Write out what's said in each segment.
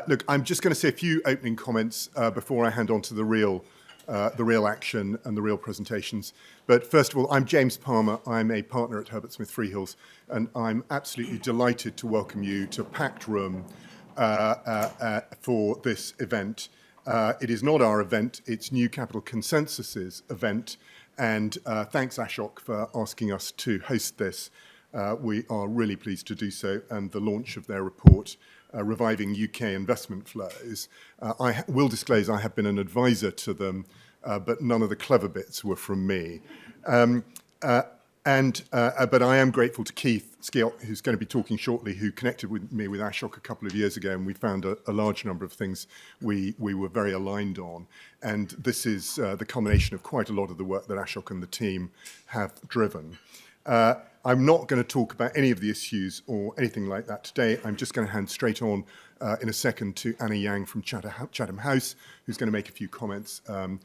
Look, I'm just going to say a few opening comments before I hand on to the real action and the real presentations. But first of all, I'm James Palmer. I'm a partner at Herbert Smith Freehills, and I'm absolutely delighted to welcome you to a packed room for this event. It is not our event, it's New Capital Consensus's event, and thanks Ashok for asking us to host this. We are really pleased to do so, and the launch of their report, Reviving UK Investment Flows. I will disclose I have been an advisor to them, but none of the clever bits were from me. But I am grateful to Keith Skiot, who's going to be talking shortly, who connected with me with Ashok a couple of years ago, and we found a large number of things we were very aligned on. And this is the culmination of quite a lot of the work that Ashok and the team have driven. I'm not going to talk about any of the issues or anything like that today. I'm just going to hand straight on in a second to Anna Yang from Chatham House, who's going to make a few comments on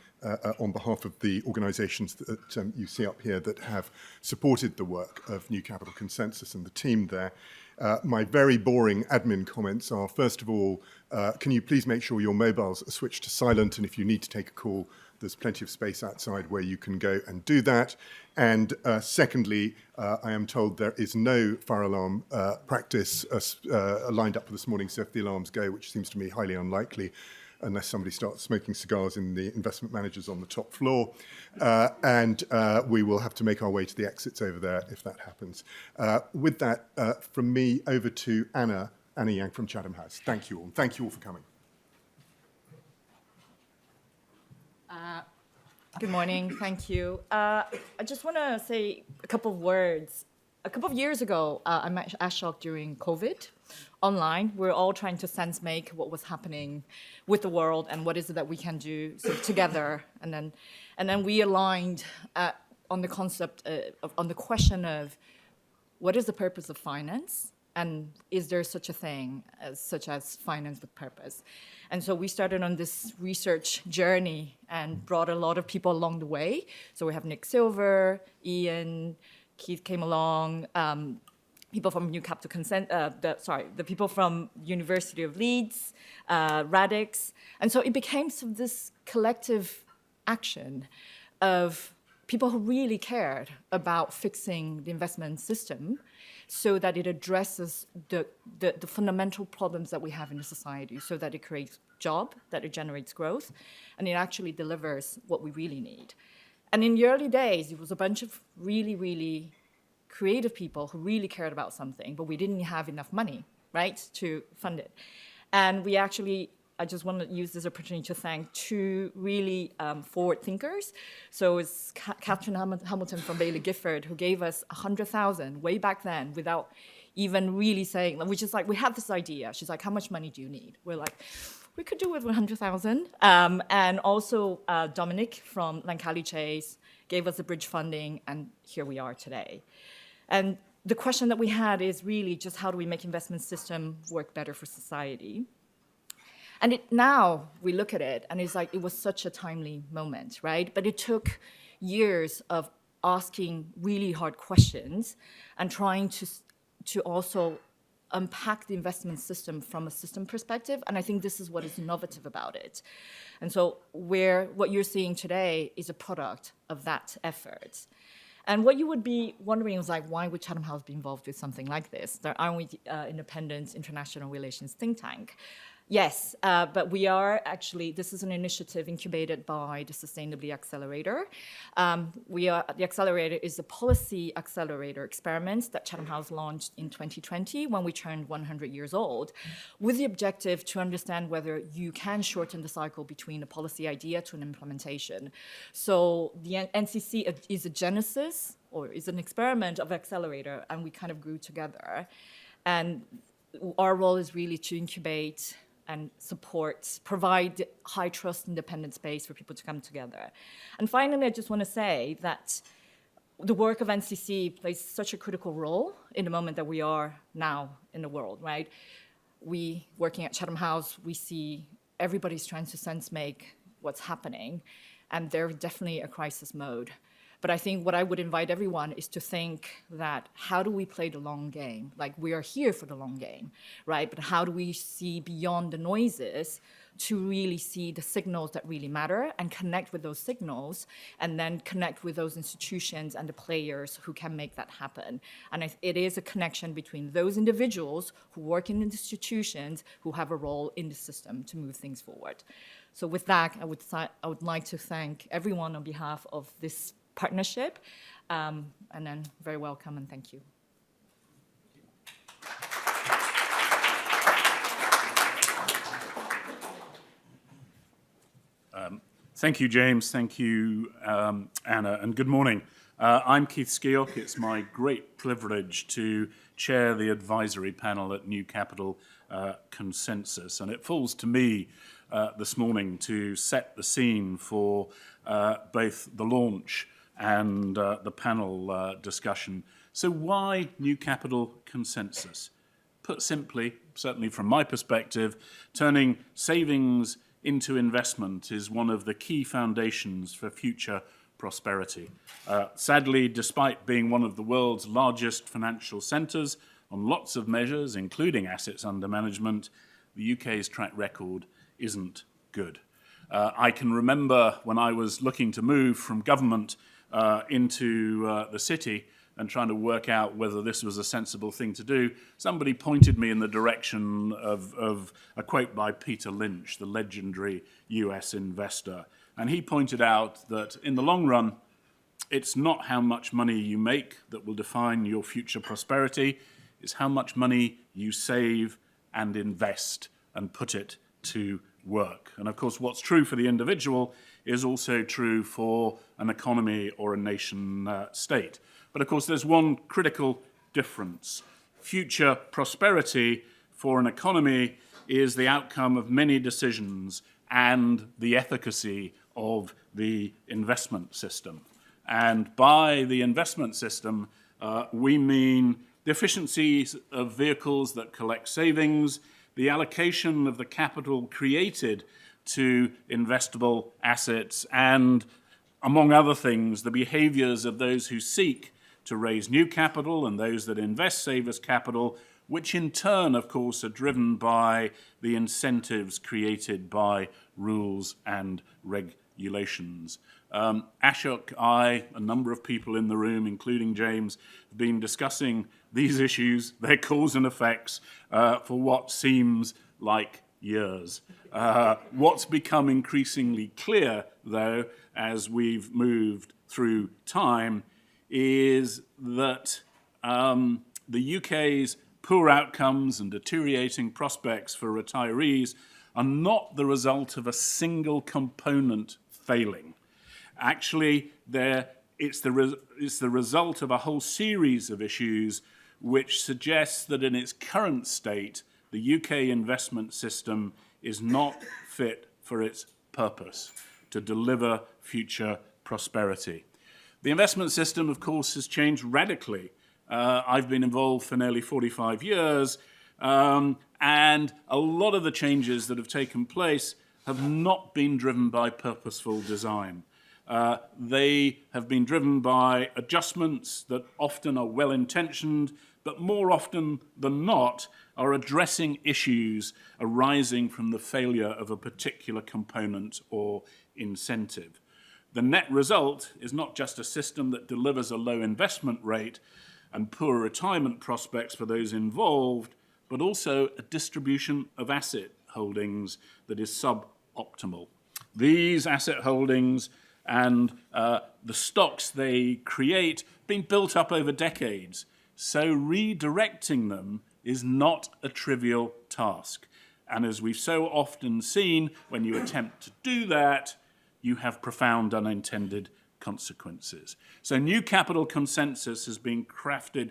behalf of the organisations that you see up here that have supported the work of New Capital Consensus and the team there. My very boring admin comments are, first of all, can you please make sure your mobiles are switched to silent, and if you need to take a call, there's plenty of space outside where you can go and do that. And secondly, I am told there is no fire alarm practice lined up for this morning, so if the alarms go, which seems to me highly unlikely, unless somebody starts smoking cigars in the investment managers on the top floor. We will have to make our way to the exits over there if that happens. With that, from me, over to Anna Yang from Chatham House. Thank you all. Thank you all for coming. Good morning, thank you. I just want to say a couple of words. A couple of years ago, I met Ashok during COVID online. We're all trying to sense make what was happening with the world and what is it that we can do sort of together. And then we aligned on the concept, on the question of what is the purpose of finance? And is there such a thing such as finance with purpose? And so we started on this research journey and brought a lot of people along the way. So we have Nick Silver, Ian, Keith came along, people from New Capital the people from University of Leeds, Radix. And so it became sort of this collective action of people who really cared about fixing the investment system so that it addresses the fundamental problems that we have in the society, so that it creates jobs, that it generates growth, and it actually delivers what we really need. And in the early days, it was a bunch of really, really creative people who really cared about something, but we didn't have enough money, right, to fund it. And we actually, I just want to use this opportunity to thank two really forward thinkers. So it's Catherine Hamilton from Baillie Gifford, who gave us 100,000 way back then without even really saying, which is like, we have this idea. She's like, how much money do you need? We're like, we could do with 100,000. And also Dominic from Lancali Chase gave us the bridge funding, and here we are today. And the question that we had is really just how do we make investment system work better for society? And now we look at it, and it's like it was such a timely moment, right? But it took years of asking really hard questions and trying to also unpack the investment system from a system perspective. And I think this is what is innovative about it. And so what you're seeing today is a product of that effort. And what you would be wondering is like, why would Chatham House be involved with something like this? There aren't we independent international relations think tank? Yes, but we are actually, this is an initiative incubated by the Sustainably Accelerator. The accelerator is a policy accelerator experiment that Chatham House launched in 2020 when we turned 100 years old, with the objective to understand whether you can shorten the cycle between a policy idea to an implementation. So the NCC is a genesis, or is an experiment of accelerator, and we kind of grew together. And our role is really to incubate and support, provide high trust, independent space for people to come together. And finally, I just want to say that the work of NCC plays such a critical role in the moment that we are now in the world, right? We, working at Chatham House, we see everybody's trying to sense make what's happening, and they're definitely a crisis mode. But I think what I would invite everyone is to think that how do we play the long game? Like, we are here for the long game, right? But how do we see beyond the noises to really see the signals that really matter and connect with those signals, and then connect with those institutions and the players who can make that happen? And it is a connection between those individuals who work in institutions who have a role in the system to move things forward. So with that, I would like to thank everyone on behalf of this partnership, and then very welcome and thank you. Thank you, James. Thank you, Anna, and good morning. I'm Keith Skeoch. It's my great privilege to chair the advisory panel at New Capital Consensus, and it falls to me this morning to set the scene for both the launch and the panel discussion. So why New Capital Consensus? Put simply, certainly from my perspective, turning savings into investment is one of the key foundations for future prosperity. Sadly, despite being one of the world's largest financial centres on lots of measures, including assets under management, the UK's track record isn't good. I can remember when I was looking to move from government into the city and trying to work out whether this was a sensible thing to do, somebody pointed me in the direction of a quote by Peter Lynch, the legendary US investor. And he pointed out that in the long run, it's not how much money you make that will define your future prosperity, it's how much money you save and invest and put it to work. And of course, what's true for the individual is also true for an economy or a nation state. But of course, there's one critical difference. Future prosperity for an economy is the outcome of many decisions and the efficacy of the investment system. And by the investment system, we mean the efficiencies of vehicles that collect savings, the allocation of the capital created to investable assets, and, among other things, the behaviors of those who seek to raise new capital and those that invest savers' capital, which in turn, of course, are driven by the incentives created by rules and regulations. Ashok, a number of people in the room, including James, have been discussing these issues, their cause and effects, for what seems like years. What's become increasingly clear, though, as we've moved through time, is that the UK's poor outcomes and deteriorating prospects for retirees are not the result of a single component failing. Actually, it's the result of a whole series of issues which suggests that in its current state, the UK investment system is not fit for its purpose, to deliver future prosperity. The investment system, of course, has changed radically. I've been involved for nearly 45 years, and a lot of the changes that have taken place have not been driven by purposeful design. They have been driven by adjustments that often are well-intentioned, but more often than not are addressing issues arising from the failure of a particular component or incentive. The net result is not just a system that delivers a low investment rate and poor retirement prospects for those involved, but also a distribution of asset holdings that is suboptimal. These asset holdings and the stocks they create have been built up over decades, so redirecting them is not a trivial task. And as we've so often seen, when you attempt to do that, you have profound unintended consequences. So New Capital Consensus has been crafted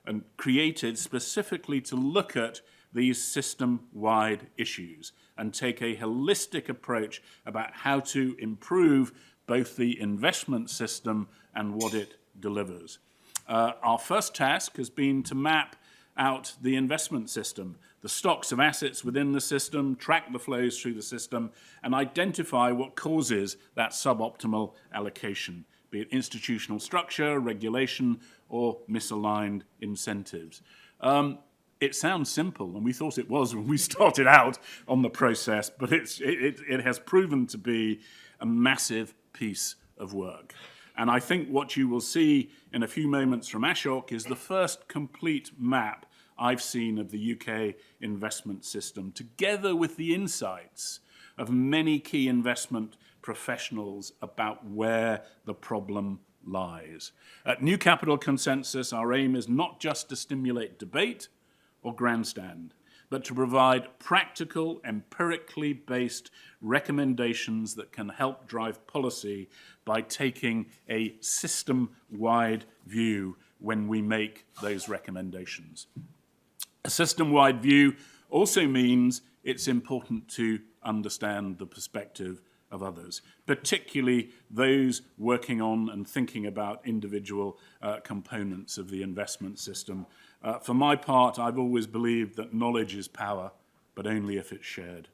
and created specifically to look at these system-wide issues and take a holistic approach about how to improve both the investment system and what it delivers. Our first task has been to map out the investment system, the stocks of assets within the system, track the flows through the system, and identify what causes that suboptimal allocation. be it institutional structure, regulation, or misaligned incentives. It sounds simple, and we thought it was when we started out on the process, but it has proven to be a massive piece of work. And I think what you will see in a few moments from Ashok is the first complete map I've seen of the UK investment system, together with the insights of many key investment professionals about where the problem lies. At New Capital Consensus, our aim is not just to stimulate debate or grandstand, but to provide practical, empirically based recommendations that can help drive policy by taking a system-wide view when we make those recommendations. A system-wide view also means it's important to understand the perspective of others, particularly those working on and thinking about individual components of the investment system. For my part, I've always believed that knowledge is power, but only if it's shared.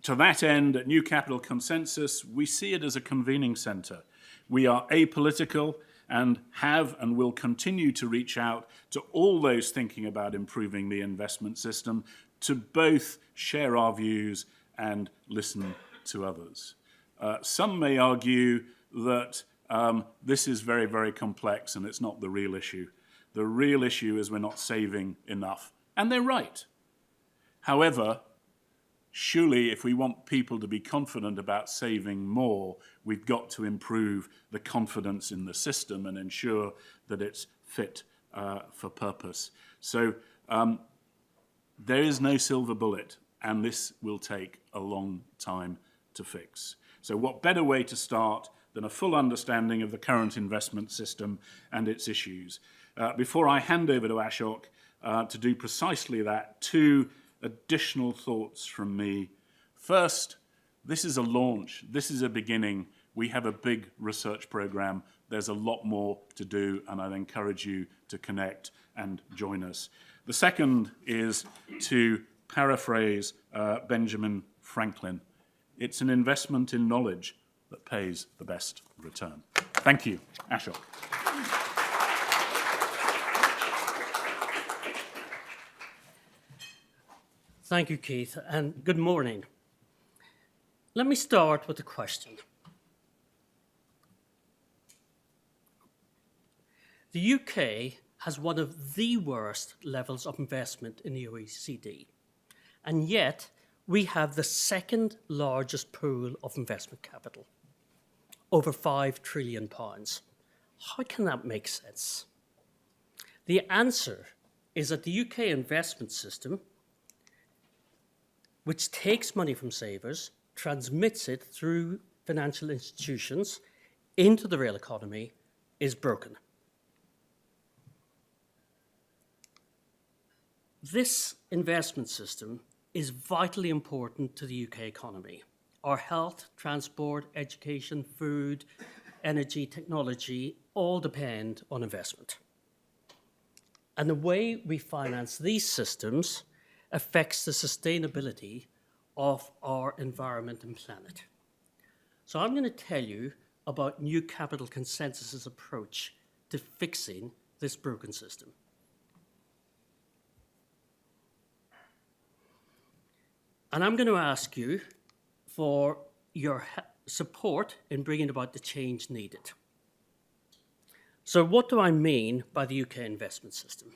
To that end, at New Capital Consensus, we see it as a convening centre. We are apolitical and have and will continue to reach out to all those thinking about improving the investment system to both share our views and listen to others. Some may argue that this is very, very complex and it's not the real issue. The real issue is we're not saving enough. And they're right. However, surely if we want people to be confident about saving more, we've got to improve the confidence in the system and ensure that it's fit for purpose. So there is no silver bullet, and this will take a long time to fix. So what better way to start than a full understanding of the current investment system and its issues? Before I hand over to Ashok to do precisely that, two additional thoughts from me. First, this is a launch. This is a beginning. We have a big research program. There's a lot more to do, and I'd encourage you to connect and join us. The second is to paraphrase Benjamin Franklin. It's an investment in knowledge that pays the best return. Thank you. Ashok. Thank you, Keith, and good morning. Let me start with a question. The UK has one of the worst levels of investment in the OECD, and yet we have the second largest pool of investment capital, over £5 trillion. How can that make sense? The answer is that the UK investment system, which takes money from savers, transmits it through financial institutions into the real economy, is broken. This investment system is vitally important to the UK economy. Our health, transport, education, food, energy, technology all depend on investment. And the way we finance these systems affects the sustainability of our environment and planet. So I'm going to tell you about New Capital Consensus's approach to fixing this broken system. And I'm going to ask you for your support in bringing about the change needed. So what do I mean by the UK investment system?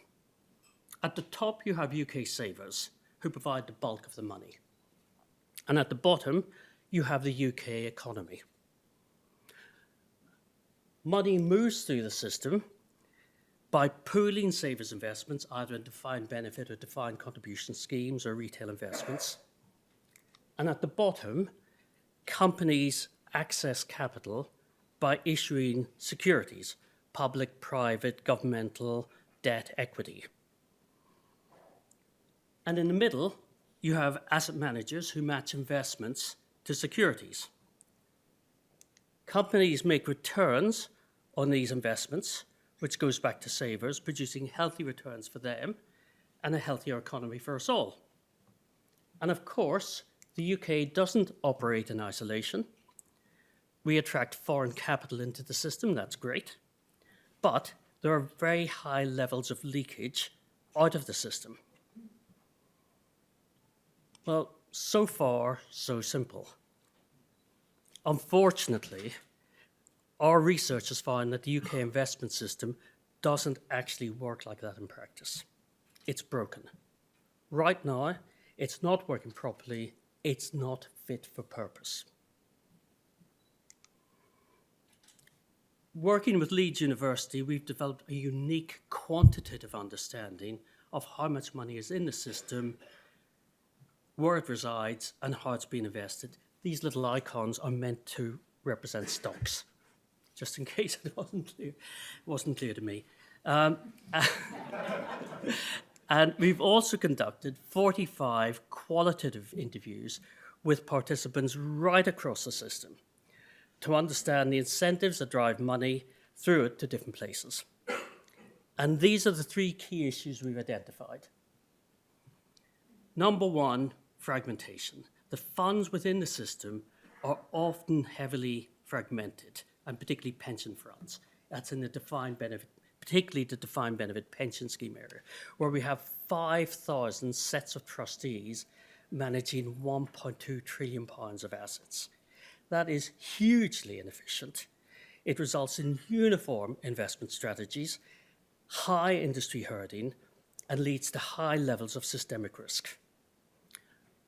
At the top, you have UK savers who provide the bulk of the money. And at the bottom, you have the UK economy. Money moves through the system by pooling savers' investments, either in defined benefit or defined contribution schemes or retail investments. And at the bottom, companies access capital by issuing securities, public, private, governmental, debt, equity. And in the middle, you have asset managers who match investments to securities. Companies make returns on these investments, which goes back to savers, producing healthy returns for them and a healthier economy for us all. And of course, the UK doesn't operate in isolation. We attract foreign capital into the system, that's great. But there are very high levels of leakage out of the system. Well, so far, so simple. Unfortunately, our research has found that the UK investment system doesn't actually work like that in practice. It's broken. Right now, it's not working properly. It's not fit for purpose. Working with Leeds University, we've developed a unique quantitative understanding of how much money is in the system, where it resides, and how it's been invested. These little icons are meant to represent stocks, just in case it wasn't clear to me. And we've also conducted 45 qualitative interviews with participants right across the system to understand the incentives that drive money through it to different places. And these are the three key issues we've identified. Number one, fragmentation. The funds within the system are often heavily fragmented, and particularly pension funds. That's in the defined benefit, particularly the defined benefit pension scheme area, where we have 5,000 sets of trustees managing £1.2 trillion of assets. That is hugely inefficient. It results in uniform investment strategies, high industry herding, and leads to high levels of systemic risk.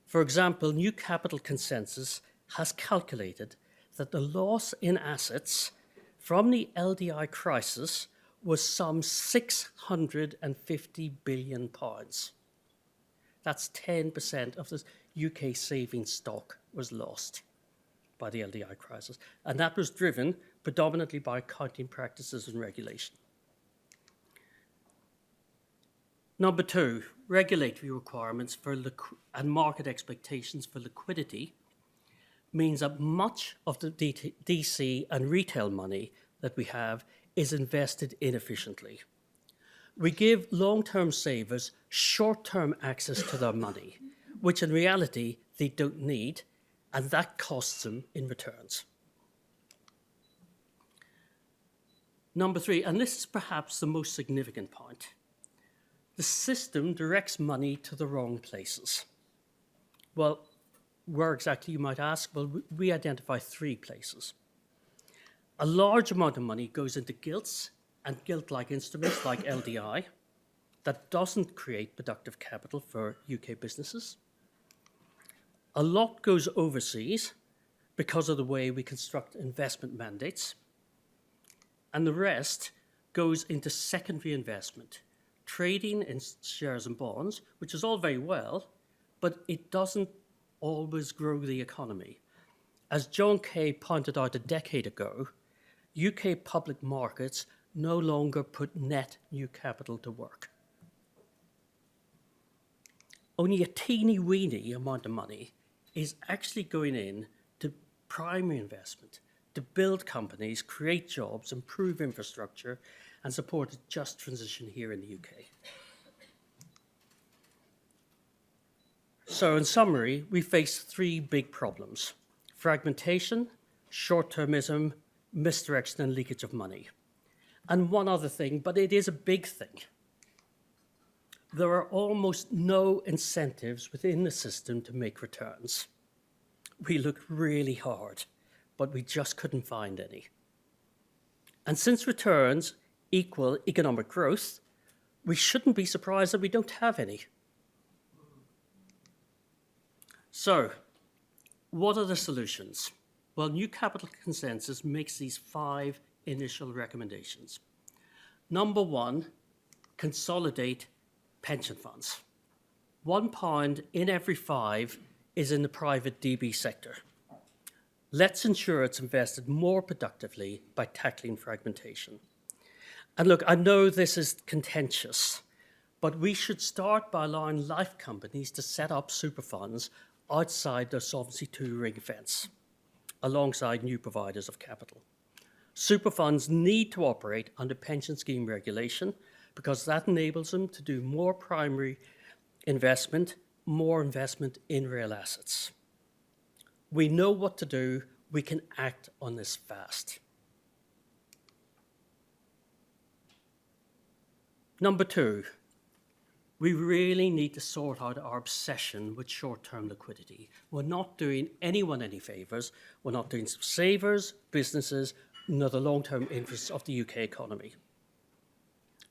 For example, New Capital Consensus has calculated that the loss in assets from the LDI crisis was some £650 billion. That's 10% of the UK savings stock was lost by the LDI crisis. And that was driven predominantly by accounting practices and regulation. Number two, regulatory requirements for and market expectations for liquidity means that much of the DC and retail money that we have is invested inefficiently. We give long-term savers short-term access to their money, which in reality they don't need, and that costs them in returns. Number three, and this is perhaps the most significant point, the system directs money to the wrong places. Well, where exactly, you might ask? Well, we identify 3 places. A large amount of money goes into gilts and gilt-like instruments like LDI that doesn't create productive capital for UK businesses. A lot goes overseas because of the way we construct investment mandates. And the rest goes into secondary investment, trading in shares and bonds, which is all very well, but it doesn't always grow the economy. As John Kay pointed out a decade ago, UK public markets no longer put net new capital to work. Only a teeny-weeny amount of money is actually going in to primary investment, to build companies, create jobs, improve infrastructure, and support a just transition here in the UK. So in summary, we face 3 big problems: fragmentation, short-termism, misdirection, and leakage of money. And one other thing, but it is a big thing. There are almost no incentives within the system to make returns. We looked really hard, but we just couldn't find any. And since returns equal economic growth, we shouldn't be surprised that we don't have any. So, what are the solutions? Well, New Capital Consensus makes these 5 initial recommendations. Number 1, consolidate pension funds. £1 in every 5 is in the private DB sector. Let's ensure it's invested more productively by tackling fragmentation. And look, I know this is contentious, but we should start by allowing life companies to set up super funds outside their Solvency II ring fence, alongside new providers of capital. Super funds need to operate under pension scheme regulation because that enables them to do more primary investment, more investment in real assets. We know what to do We can act on this fast. Number 2, we really need to sort out our obsession with short-term liquidity. We're not doing anyone any favours. We're not doing savers, businesses, nor the long-term interests of the UK economy.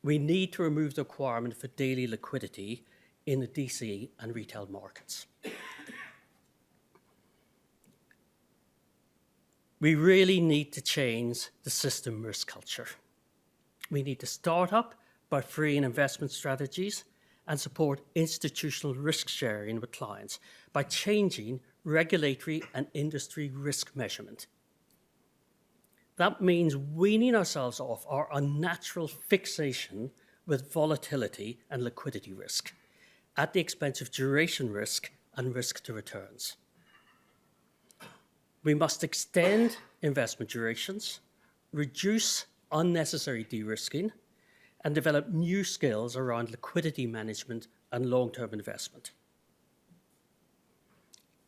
We need to remove the requirement for daily liquidity in the DC and retail markets. We really need to change the system risk culture. We need to start up by freeing investment strategies and support institutional risk sharing with clients by changing regulatory and industry risk measurement. That means weaning ourselves off our unnatural fixation with volatility and liquidity risk at the expense of duration risk and risk to returns. We must extend investment durations, reduce unnecessary de-risking, and develop new skills around liquidity management and long-term investment.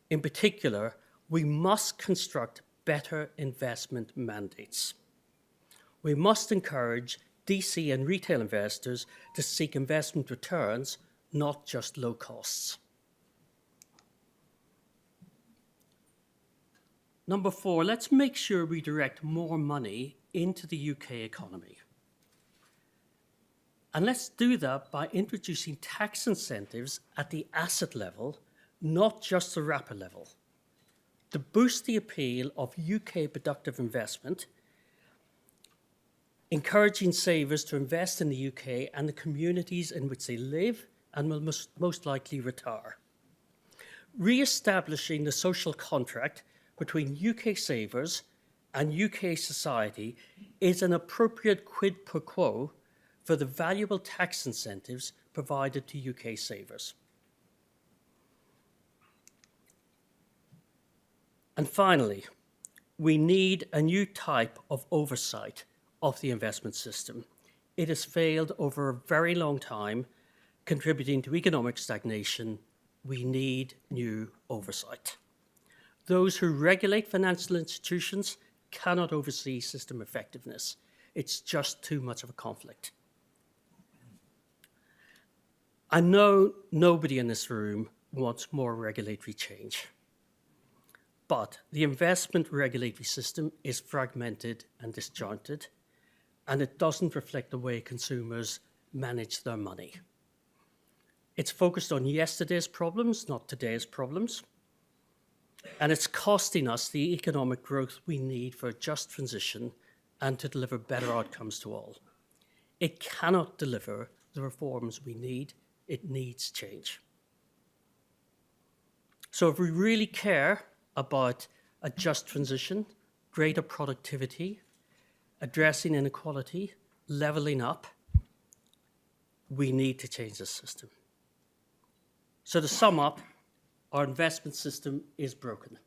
In particular, we must construct better investment mandates. We must encourage DC and retail investors to seek investment returns, not just low costs. Number 4, let's make sure we direct more money into the UK economy. And let's do that by introducing tax incentives at the asset level, not just the wrapper level, to boost the appeal of UK productive investment, encouraging savers to invest in the UK and the communities in which they live and will most likely retire. Re-establishing the social contract between UK savers and UK society is an appropriate quid pro quo for the valuable tax incentives provided to UK savers. And finally, we need a new type of oversight of the investment system. It has failed over a very long time, contributing to economic stagnation. We need new oversight. Those who regulate financial institutions cannot oversee system effectiveness. It's just too much of a conflict. I know nobody in this room wants more regulatory change, but the investment regulatory system is fragmented and disjointed, and it doesn't reflect the way consumers manage their money. It's focused on yesterday's problems, not today's problems, and it's costing us the economic growth we need for a just transition and to deliver better outcomes to all. It cannot deliver the reforms we need. It needs change. So if we really care about a just transition, greater productivity, addressing inequality, levelling up, we need to change the system. So to sum up, our investment system is broken.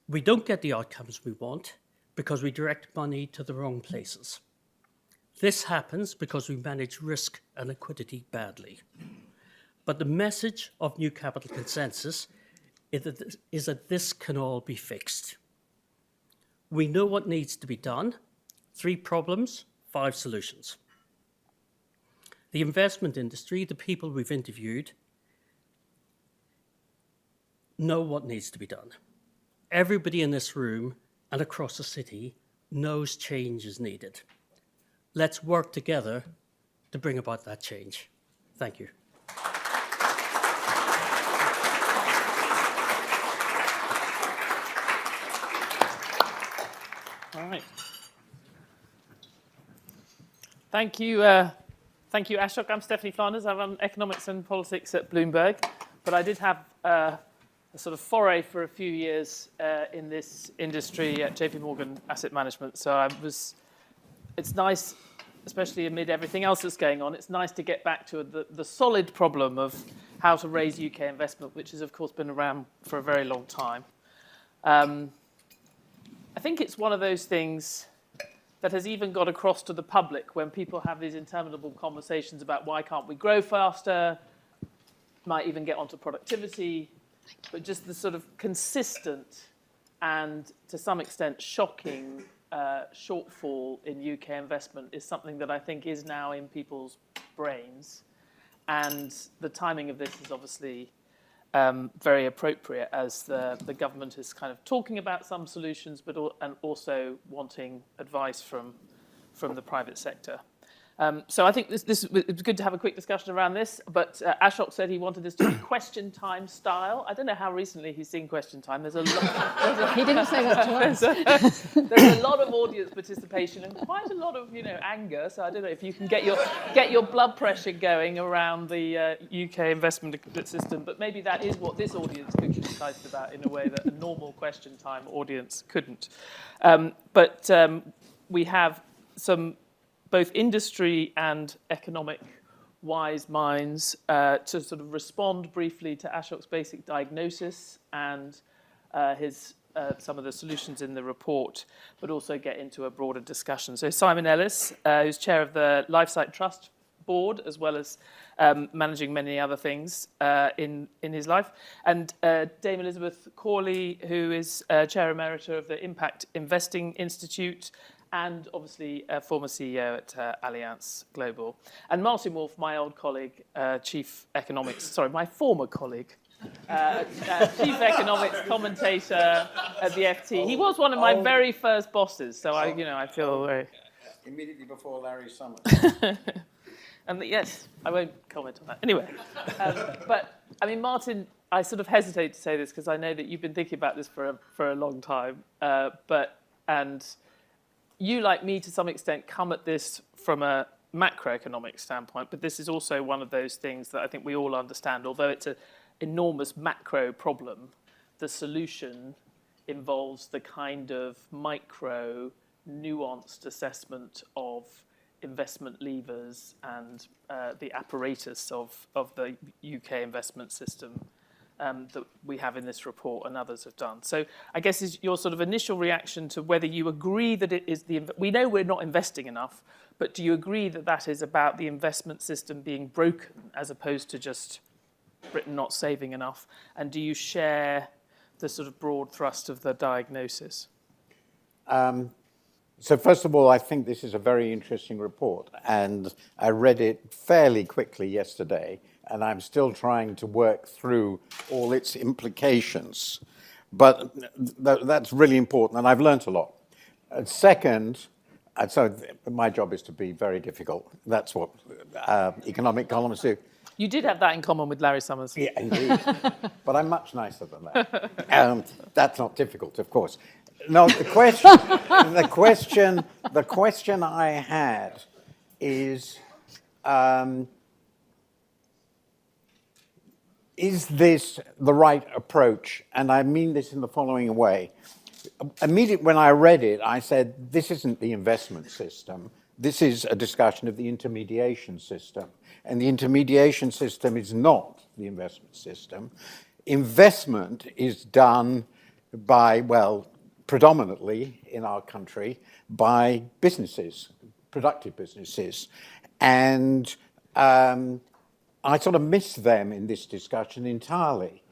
We don't get the outcomes we want because we direct money to the wrong places. This happens because we manage risk and liquidity badly. But the message of New Capital Consensus is that this can all be fixed. We know what needs to be done. 3 problems, 5 solutions. The investment industry, the people we've interviewed, know what needs to be done. Everybody in this room and across the city knows change is needed. Let's work together to bring about that change. Thank you. All right. Thank you, Ashok. I'm Stephanie Flanders. I run economics and politics at Bloomberg, but I did have a sort of foray for a few years in this industry at JP Morgan Asset Management. So it's nice, especially amid everything else that's going on, it's nice to get back to the solid problem of how to raise UK investment, which has, of course, been around for a very long time. I think it's one of those things that has even got across to the public when people have these interminable conversations about why can't we grow faster, might even get onto productivity, but just the sort of consistent and to some extent shocking shortfall in UK investment is something that I think is now in people's brains. And the timing of this is obviously very appropriate as the government is kind of talking about some solutions, and also wanting advice from the private sector. So I think it's good to have a quick discussion around this, but Ashok said he wanted this to be question time style. I don't know how recently he's seen question time. There's a lot. He didn't say that to us. There's a lot of audience participation and quite a lot of anger. So I don't know if you can get your blood pressure going around the UK investment system, but maybe that is what this audience could get excited about in a way that a normal question time audience couldn't. But we have some both industry and economic wise minds to sort of respond briefly to Ashok's basic diagnosis and his some of the solutions in the report, but also get into a broader discussion. So Simon Ellis, who's chair of the Lifesite Trust Board, as well as managing many other things in his life, and Dame Elizabeth Corley, who is chair emerita of the Impact Investing Institute, and obviously a former CEO at Allianz Global. And Martin Wolf, my old colleague, my former colleague, chief economics commentator at the FT. He was one of my very first bosses, so I feel very... Immediately before Larry Summers. And yes, I won't comment on that. Anyway, but I mean, Martin, I sort of hesitate to say this because I know that you've been thinking about this for a long time, and you, like me, to some extent, come at this from a macroeconomic standpoint, but this is also one of those things that I think we all understand. Although it's an enormous macro problem, the solution involves the kind of micro, nuanced assessment of investment levers and the apparatus of the UK investment system that we have in this report and others have done. So I guess is your sort of initial reaction to whether you agree that it is we know we're not investing enough, but do you agree that that is about the investment system being broken as opposed to just Britain not saving enough? And do you share the sort of broad thrust of the diagnosis? So first of all, I think this is a very interesting report, and I read it fairly quickly yesterday, and I'm still trying to work through all its implications. But that's really important, and I've learnt a lot. Second, so my job is to be very difficult. That's what economic columnists do. You did have that in common with Larry Summers. Yeah, indeed. But I'm much nicer than that. That's not difficult, of course. No, the question I had is this the right approach? And I mean this in the following way. Immediately when I read it, I said, this isn't the investment system. This is a discussion of the intermediation system. And the intermediation system is not the investment system. Investment is done by, predominantly in our country, by businesses, productive businesses. And I sort of miss them in this discussion entirely.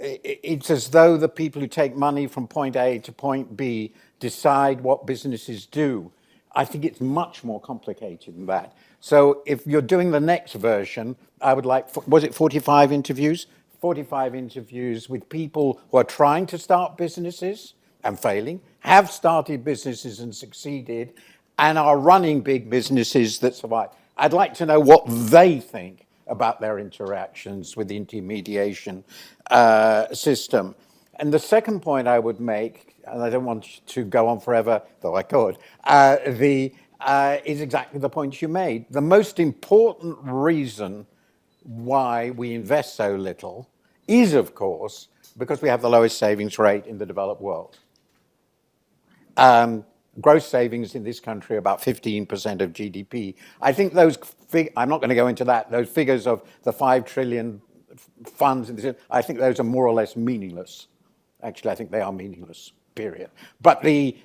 It's as though the people who take money from point A to point B decide what businesses do. I think it's much more complicated than that. So if you're doing the next version, I would like, was it 45 interviews? 45 interviews with people who are trying to start businesses and failing, have started businesses and succeeded, and are running big businesses that survive. I'd like to know what they think about their interactions with the intermediation system. And the second point I would make, and I don't want to go on forever, though I could, is exactly the point you made. The most important reason why we invest so little is, of course, because we have the lowest savings rate in the developed world. Gross savings in this country are about 15% of GDP. I think those, I'm not going to go into that, those figures of the 5 trillion funds, I think those are more or less meaningless. Actually, I think they are meaningless, period. But the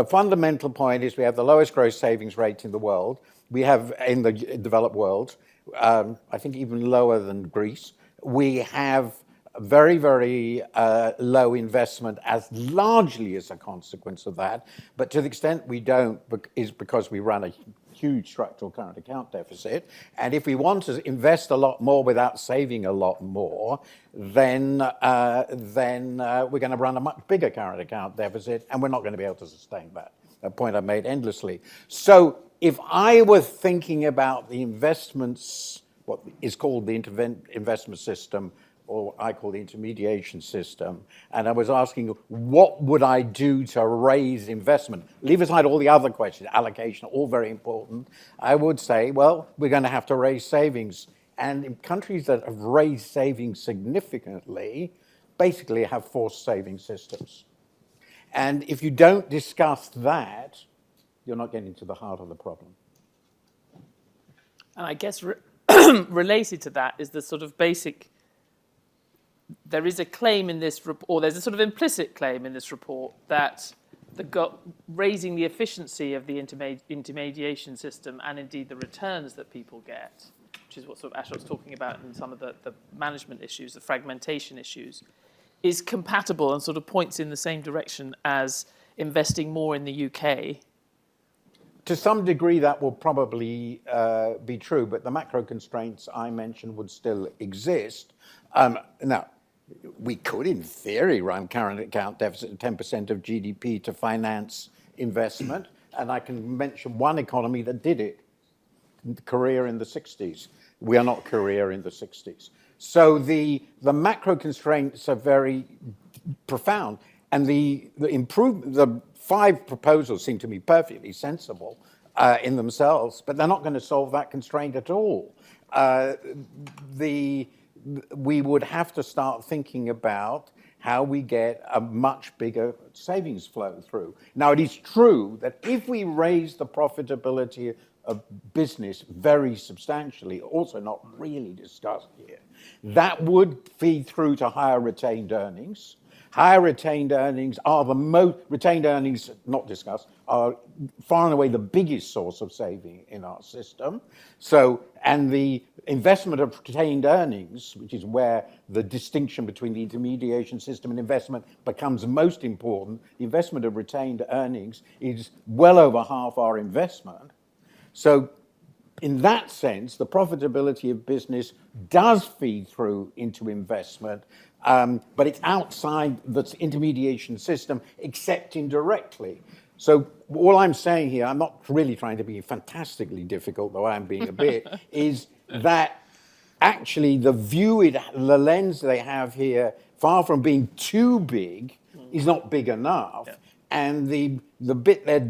fundamental point is we have the lowest gross savings rate in the world. We have in the developed world, I think even lower than Greece. We have very, very low investment as largely as a consequence of that. But to the extent we don't is because we run a huge structural current account deficit. And if we want to invest a lot more without saving a lot more, then we're going to run a much bigger current account deficit, and we're not going to be able to sustain that. A point I've made endlessly. So if I were thinking about the investments, what is called the investment system, or I call the intermediation system, and I was asking, what would I do to raise investment? Leave aside all the other questions, allocation, all very important. I would say, well, we're going to have to raise savings. And in countries that have raised savings significantly, basically have forced saving systems. And if you don't discuss that, you're not getting to the heart of the problem. And I guess related to that is the sort of basic, there is a claim in this report, or there's a sort of implicit claim in this report that raising the efficiency of the intermediation system and indeed the returns that people get, which is what sort of Ashok's talking about in some of the management issues, the fragmentation issues, is compatible and sort of points in the same direction as investing more in the UK. To some degree, that will probably be true, but the macro constraints I mentioned would still exist. Now, we could, in theory, run current account deficit at 10% of GDP to finance investment, and I can mention one economy that did it, Korea in the 60s. We are not Korea in the 60s. So the macro constraints are very profound, and the 5 proposals seem to me perfectly sensible in themselves, but they're not going to solve that constraint at all. We would have to start thinking about how we get a much bigger savings flow through. Now, it is true that if we raise the profitability of business very substantially, also not really discussed here, that would feed through to higher retained earnings. Higher retained earnings are retained earnings, not discussed, are far and away the biggest source of saving in our system. So, and the investment of retained earnings, which is where the distinction between the intermediation system and investment becomes most important, the investment of retained earnings is well over half our investment. So in that sense, the profitability of business does feed through into investment, but it's outside the intermediation system, except indirectly. So all I'm saying here, I'm not really trying to be fantastically difficult, though I am being a bit, is that actually the lens they have here, far from being too big, is not big enough. Yeah. And the bit they're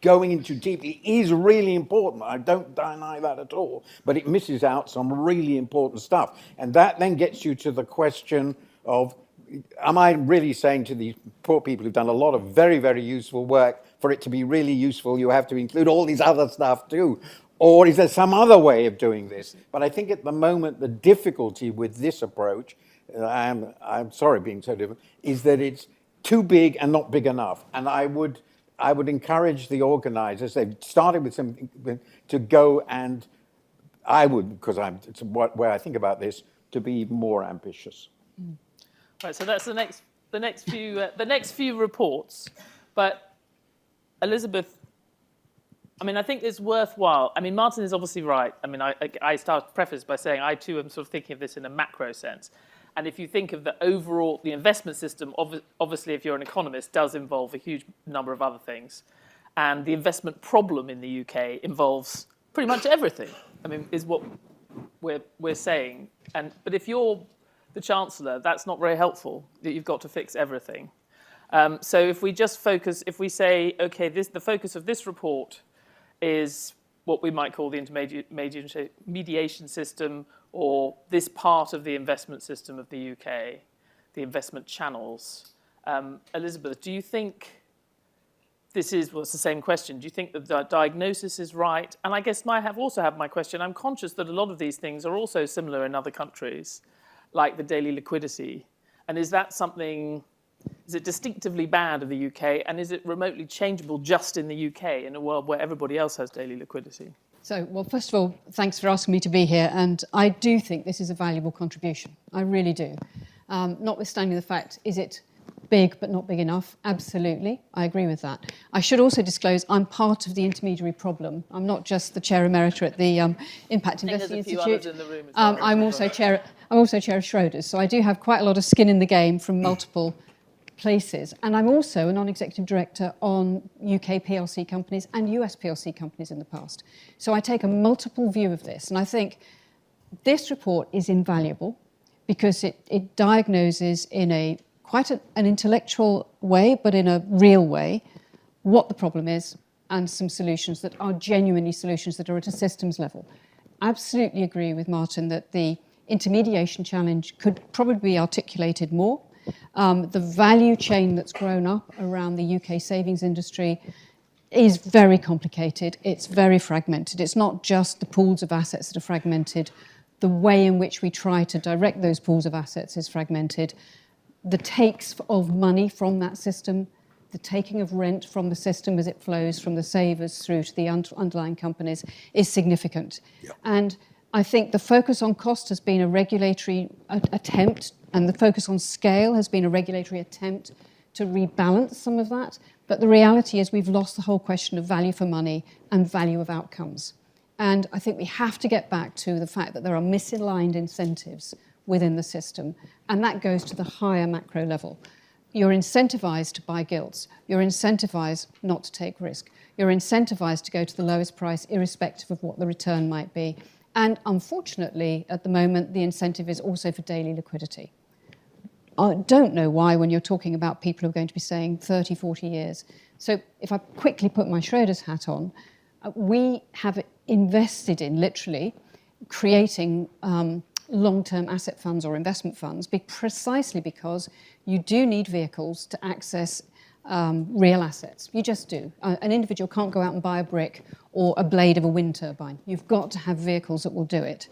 going into deeply is really important. I don't deny that at all. But it misses out some really important stuff. And that then gets you to the question of, am I really saying to these poor people who've done a lot of very, very useful work, for it to be really useful, you have to include all these other stuff too? Or is there some other way of doing this? But I think at the moment, the difficulty with this approach, I'm sorry being so different, is that it's too big and not big enough. And I would encourage the organizers, they've started with something, to go and I would, because it's where I think about this, to be more ambitious. Right, so that's the next few reports. But Elizabeth, I mean, I think it's worthwhile. I mean, Martin is obviously right. I mean, I start preface by saying I too am sort of thinking of this in a macro sense. And if you think of the overall, the investment system, obviously, if you're an economist, does involve a huge number of other things. And the investment problem in the UK involves pretty much everything, I mean, is what we're saying. But if you're the Chancellor, that's not very helpful, that you've got to fix everything. So if we just focus, if we say, OK, the focus of this report is what we might call the intermediation system, or this part of the investment system of the UK, the investment channels. Elizabeth, do you think this is, well, it's the same question. Do you think that the diagnosis is right? And I guess I also have my question. I'm conscious that a lot of these things are also similar in other countries, like the daily liquidity. And is that something, is it distinctively bad of the UK? And is it remotely changeable just in the UK in a world where everybody else has daily liquidity? So, well, first of all, thanks for asking me to be here. And I do think this is a valuable contribution. I really do. Notwithstanding the fact, is it big but not big enough? Absolutely. I agree with that. I should also disclose I'm part of the intermediary problem. I'm not just the chair emerita at the Impact Investing There's a few Institute. others in the room as well. I'm also chair of Schroders. So I do have quite a lot of skin in the game from multiple places. And I'm also a non-executive director on UK PLC companies and US PLC companies in the past. So I take a multiple view of this. And I think this report is invaluable because it diagnoses in a quite an intellectual way, but in a real way, what the problem is and some solutions that are genuinely solutions that are at a systems level. Absolutely agree with Martin that the intermediation challenge could probably be articulated more. The value chain that's grown up around the UK savings industry is very complicated. It's very fragmented. It's not just the pools of assets that are fragmented. The way in which we try to direct those pools of assets is fragmented. The takes of money from that system, the taking of rent from the system as it flows from the savers through to the underlying companies is significant. Yep. And I think the focus on cost has been a regulatory attempt, and the focus on scale has been a regulatory attempt to rebalance some of that. But the reality is we've lost the whole question of value for money and value of outcomes. And I think we have to get back to the fact that there are misaligned incentives within the system, and that goes to the higher macro level. You're incentivized to buy gilts. You're incentivized not to take risk. You're incentivized to go to the lowest price, irrespective of what the return might be. And unfortunately, at the moment, the incentive is also for daily liquidity. I don't know why when you're talking about people who are going to be staying 30, 40 years. So if I quickly put my Schroders hat on, we have invested in literally creating long-term asset funds or investment funds precisely because you do need vehicles to access real assets. You just do. An individual can't go out and buy a brick or a blade of a wind turbine. You've got to have vehicles that will do it.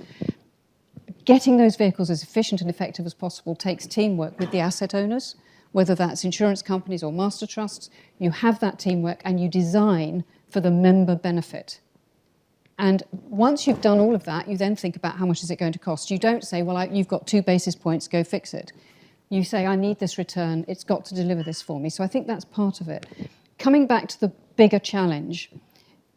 Getting those vehicles as efficient and effective as possible takes teamwork with the asset owners, whether that's insurance companies or master trusts. You have that teamwork and you design for the member benefit. And once you've done all of that, you then think about how much is it going to cost. You don't say, well, you've got 2 basis points, go fix it. You say, I need this return, it's got to deliver this for me. So I think that's part of it. Coming back to the bigger challenge,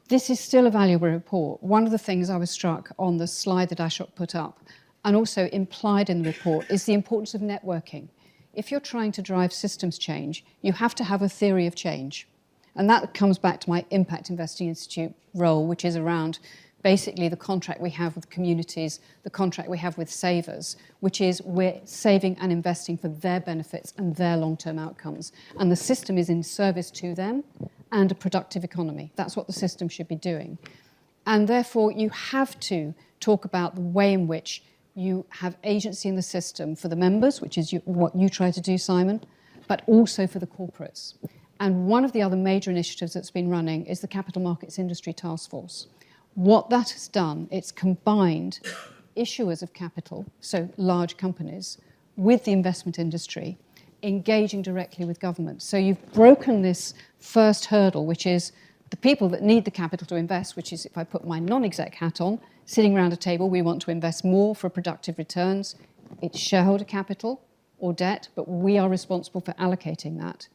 this is still a valuable report. One of the things I was struck on the slide that Ashok put up, and also implied in the report, is the importance of networking. If you're trying to drive systems change, you have to have a theory of change. And that comes back to my Impact Investing Institute role, which is around basically the contract we have with communities, the contract we have with savers, which is we're saving and investing for their benefits and their long-term outcomes. And the system is in service to them and a productive economy. That's what the system should be doing. And therefore, you have to talk about the way in which you have agency in the system for the members, which is what you try to do, Simon, but also for the corporates. And one of the other major initiatives that's been running is the Capital Markets Industry Task Force. What that has done, it's combined issuers of capital, so large companies, with the investment industry, engaging directly with government. So you've broken this first hurdle, which is the people that need the capital to invest, which is, if I put my non-exec hat on, sitting around a table, we want to invest more for productive returns. It's shareholder capital or debt, but we are responsible for allocating that.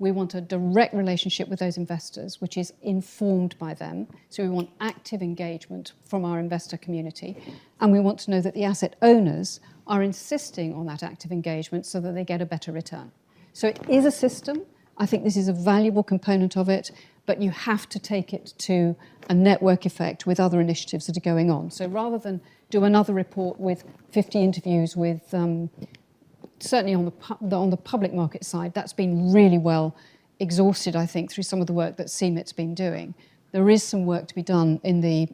We want a direct relationship with those investors, which is informed by them. So we want active engagement from our investor community. And we want to know that the asset owners are insisting on that active engagement so that they get a better return. So it is a system. I think this is a valuable component of it, but you have to take it to a network effect with other initiatives that are going on. So rather than do another report with 50 interviews with certainly on the public market side, that's been really well exhausted, I think, through some of the work that CMIT's been doing. There is some work to be done in the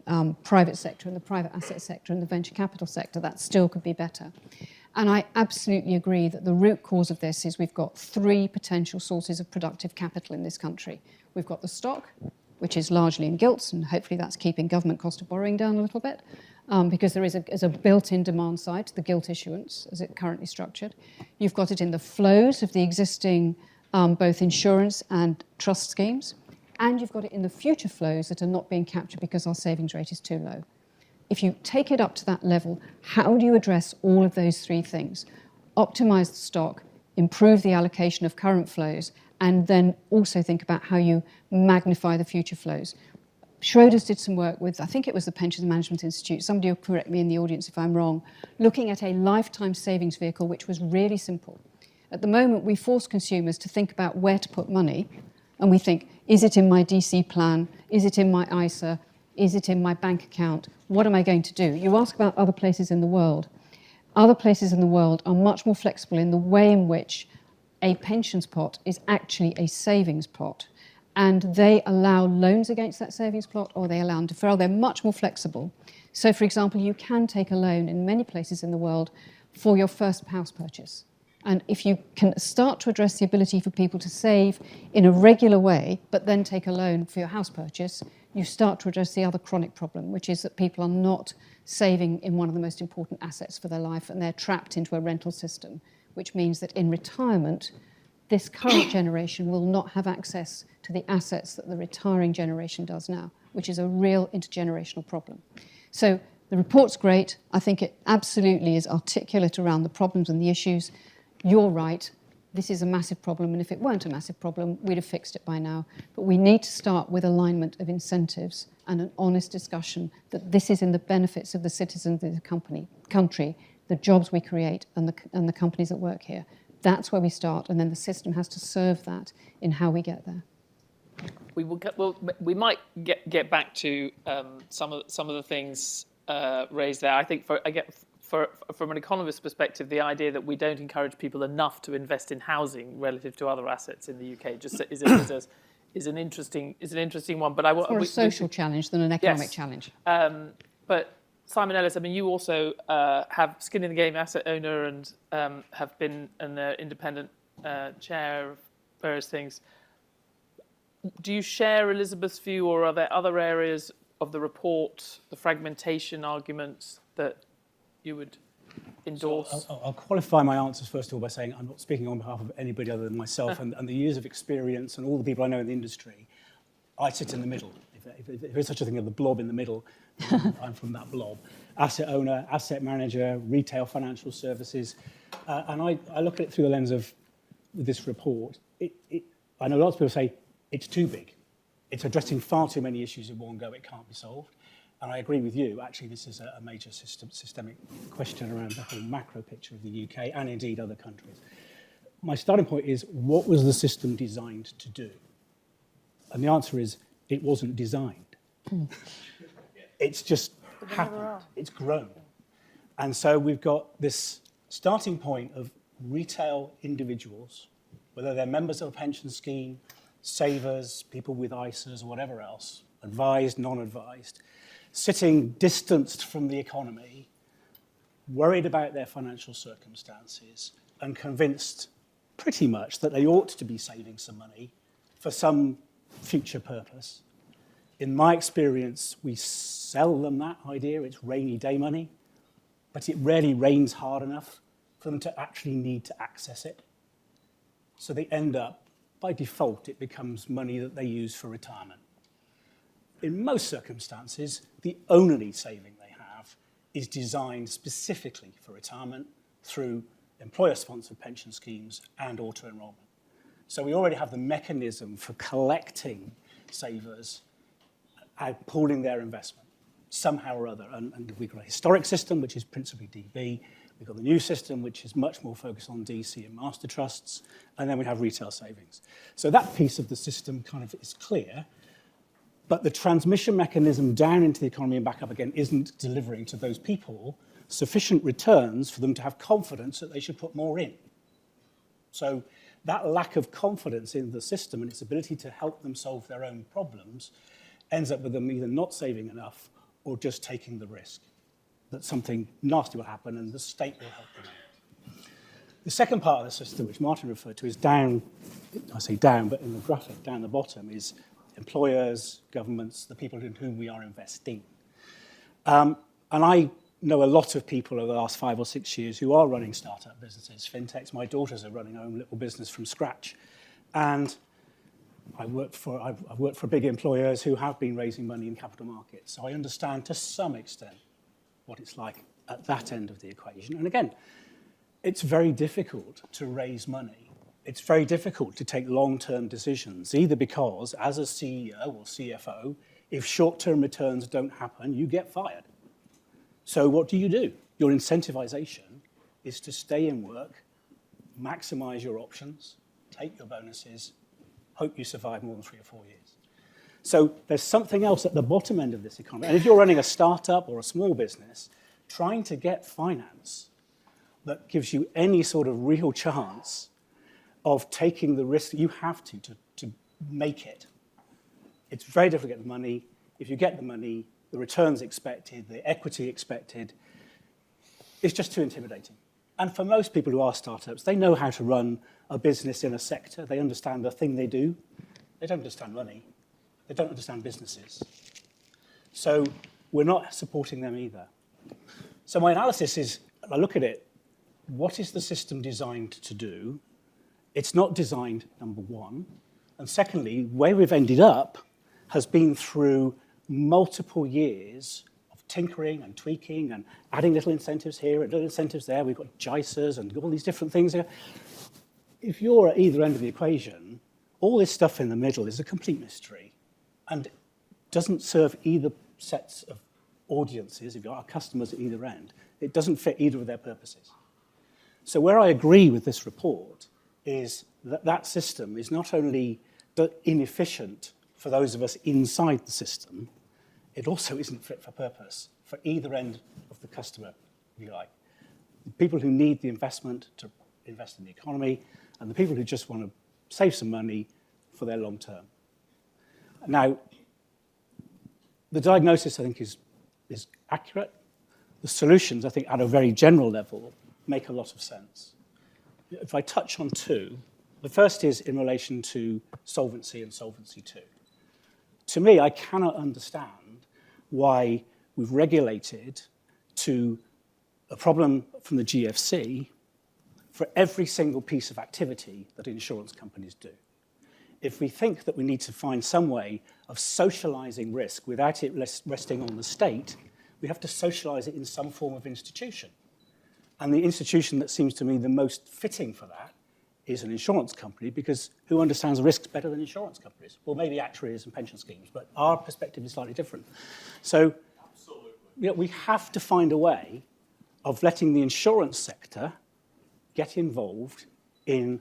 private sector, in the private asset sector, and the venture capital sector. That still could be better. And I absolutely agree that the root cause of this is we've got 3 potential sources of productive capital in this country. We've got the stock, which is largely in gilts, and hopefully that's keeping government cost of borrowing down a little bit. Because there is a built-in demand side to the gilt issuance as it's currently structured. You've got it in the flows of the existing both insurance and trust schemes. and you've got it in the future flows that are not being captured because our savings rate is too low. If you take it up to that level, how do you address all of those three things? Optimize the stock, improve the allocation of current flows, and then also think about how you magnify the future flows. Schroders did some work with, I think it was the Pensions Management Institute, somebody will correct me in the audience if I'm wrong, looking at a lifetime savings vehicle which was really simple. At the moment, we force consumers to think about where to put money, and we think, is it in my DC plan? Is it in my ISA? Is it in my bank account? What am I going to do? You ask about other places in the world. Other places in the world are much more flexible in the way in which a pensions pot is actually a savings pot. And they allow loans against that savings pot, or they allow deferral. They're much more flexible. So, for example, you can take a loan in many places in the world for your first house purchase. And if you can start to address the ability for people to save in a regular way, but then take a loan for your house purchase, you start to address the other chronic problem, which is that people are not saving in one of the most important assets for their life, and they're trapped into a rental system, which means that in retirement, this current generation will not have access to the assets that the retiring generation does now, which is a real intergenerational problem. So the report's great. I think it absolutely is articulate around the problems and the issues. You're right, this is a massive problem, and if it weren't a massive problem, we'd have fixed it by now. But we need to start with alignment of incentives and an honest discussion that this is in the benefits of the citizens of the country, the jobs we create, and the companies that work here. That's where we start, and then the system has to serve that in how we get there. We might get back to some of the things raised there. I think from an economist's perspective, the idea that we don't encourage people enough to invest in housing relative to other assets in the UK just is an interesting one. But It's more a social challenge than an economic challenge. But Simon Ellis, I mean, you also have skin in the game, asset owner, and have been an independent chair of various things. Do you share Elizabeth's view, or are there other areas of the report, the fragmentation arguments, that you would endorse? So I'll qualify my answers first of all by saying I'm not speaking on behalf of anybody other than myself and the years of experience and all the people I know in the industry. I sit in the middle. If there is such a thing as the blob in the middle, I'm from that blob. Asset owner, asset manager, retail financial services. And I look at it through the lens of this report. I know lots of people say it's too big. It's addressing far too many issues in one go. It can't be solved. And I agree with you. Actually, this is a major systemic question around the whole macro picture of the UK and indeed other countries. My starting point is, what was the system designed to do? And the answer is, it wasn't designed. It's just happened. It's grown. And so we've got this starting point of retail individuals, whether they're members of a pension scheme, savers, people with ISAs or whatever else, advised, non-advised, sitting distanced from the economy, worried about their financial circumstances, and convinced pretty much that they ought to be saving some money for some future purpose. In my experience, we sell them that idea. It's rainy day money, but it rarely rains hard enough for them to actually need to access it. So they end up, by default, it becomes money that they use for retirement. In most circumstances, the only saving they have is designed specifically for retirement through employer-sponsored pension schemes and auto-enrollment. So we already have the mechanism for collecting savers and pooling their investment somehow or other. And we've got a historic system, which is principally DB. We've got the new system, which is much more focused on DC and master trusts. And then we have retail savings. So that piece of the system kind of is clear. But the transmission mechanism down into the economy and back up again isn't delivering to those people sufficient returns for them to have confidence that they should put more in. So that lack of confidence in the system and its ability to help them solve their own problems ends up with them either not saving enough or just taking the risk that something nasty will happen and the state will help them out. The second part of the system, which Martin referred to, is down, I say down, but in the graphic down the bottom is employers, governments, the people in whom we are investing. And I know a lot of people over the last 5 or 6 years who are running startup businesses, fintechs. My daughters are running her own little business from scratch. And I've worked for big employers who have been raising money in capital markets, so I understand to some extent what it's like at that end of the equation. And again, it's very difficult to raise money. It's very difficult to take long-term decisions, either because, as a CEO or CFO, if short-term returns don't happen, you get fired. So what do? Your incentivization is to stay in work, maximize your options, take your bonuses, hope you survive more than 3 or 4 years. So there's something else at the bottom end of this economy. And if you're running a startup or a small business, trying to get finance that gives you any sort of real chance of taking the risk that you have to make it, it's very difficult to get the money. If you get the money, the returns expected, the equity expected, it's just too intimidating. And for most people who are startups, they know how to run a business in a sector. They understand the thing they do. They don't understand money. They don't understand businesses. So we're not supporting them either. So my analysis is, I look at it, what is the system designed to do? It's not designed, number one. And secondly, where we've ended up has been through multiple years of tinkering and tweaking and adding little incentives here and little incentives there. We've got JICers and all these different things here. If you're at either end of the equation, all this stuff in the middle is a complete mystery and doesn't serve either sets of audiences. If you are customers at either end, it doesn't fit either of their purposes. So where I agree with this report is that that system is not only inefficient for those of us inside the system, it also isn't fit for purpose for either end of the customer, if you like. The people who need the investment to invest in the economy and the people who just want to save some money for their long term. Now, the diagnosis, I think, is accurate. The solutions, I think, at a very general level, make a lot of sense. If I touch on two, the first is in relation to solvency and Solvency II. To me, I cannot understand why we've regulated to a problem from the GFC for every single piece of activity that insurance companies do. If we think that we need to find some way of socializing risk without it resting on the state, we have to socialize it in some form of institution. And the institution that seems to me the most fitting for that is an insurance company, because who understands risks better than insurance companies? Well, maybe actuaries and pension schemes, but our perspective is slightly different. So we have to find a way of letting the insurance sector get involved in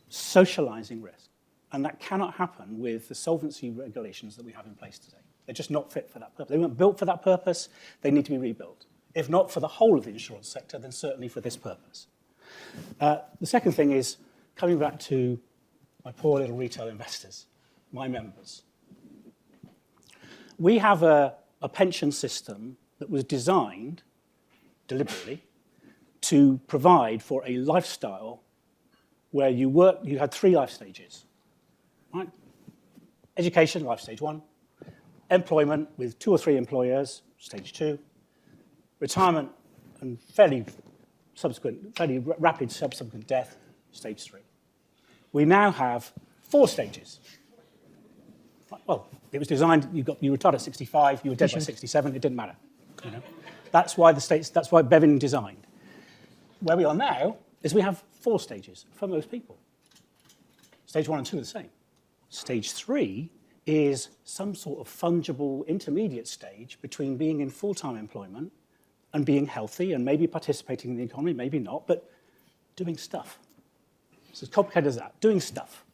socializing risk. And that cannot happen with the solvency regulations that we have in place today. They're just not fit for that purpose. They weren't built for that purpose. They need to be rebuilt. If not for the whole of the insurance sector, then certainly for this purpose. The second thing is coming back to my poor little retail investors, my members. We have a pension system that was designed deliberately to provide for a lifestyle where you had 3 life stages. Right? Education, life stage 1. Employment with 2 or 3 employers, stage 2. Retirement and fairly rapid subsequent death, stage 3. We now have 4 stages. Well, it was designed, you retired at 65, you were dead by 67, it didn't matter. You know? That's why Bevan designed. Where we are now is we have 4 stages for most people. Stage 1 and 2 are the same. Stage 3 is some sort of fungible intermediate stage between being in full-time employment and being healthy and maybe participating in the economy, maybe not, but doing stuff. It's as complicated as that, doing stuff.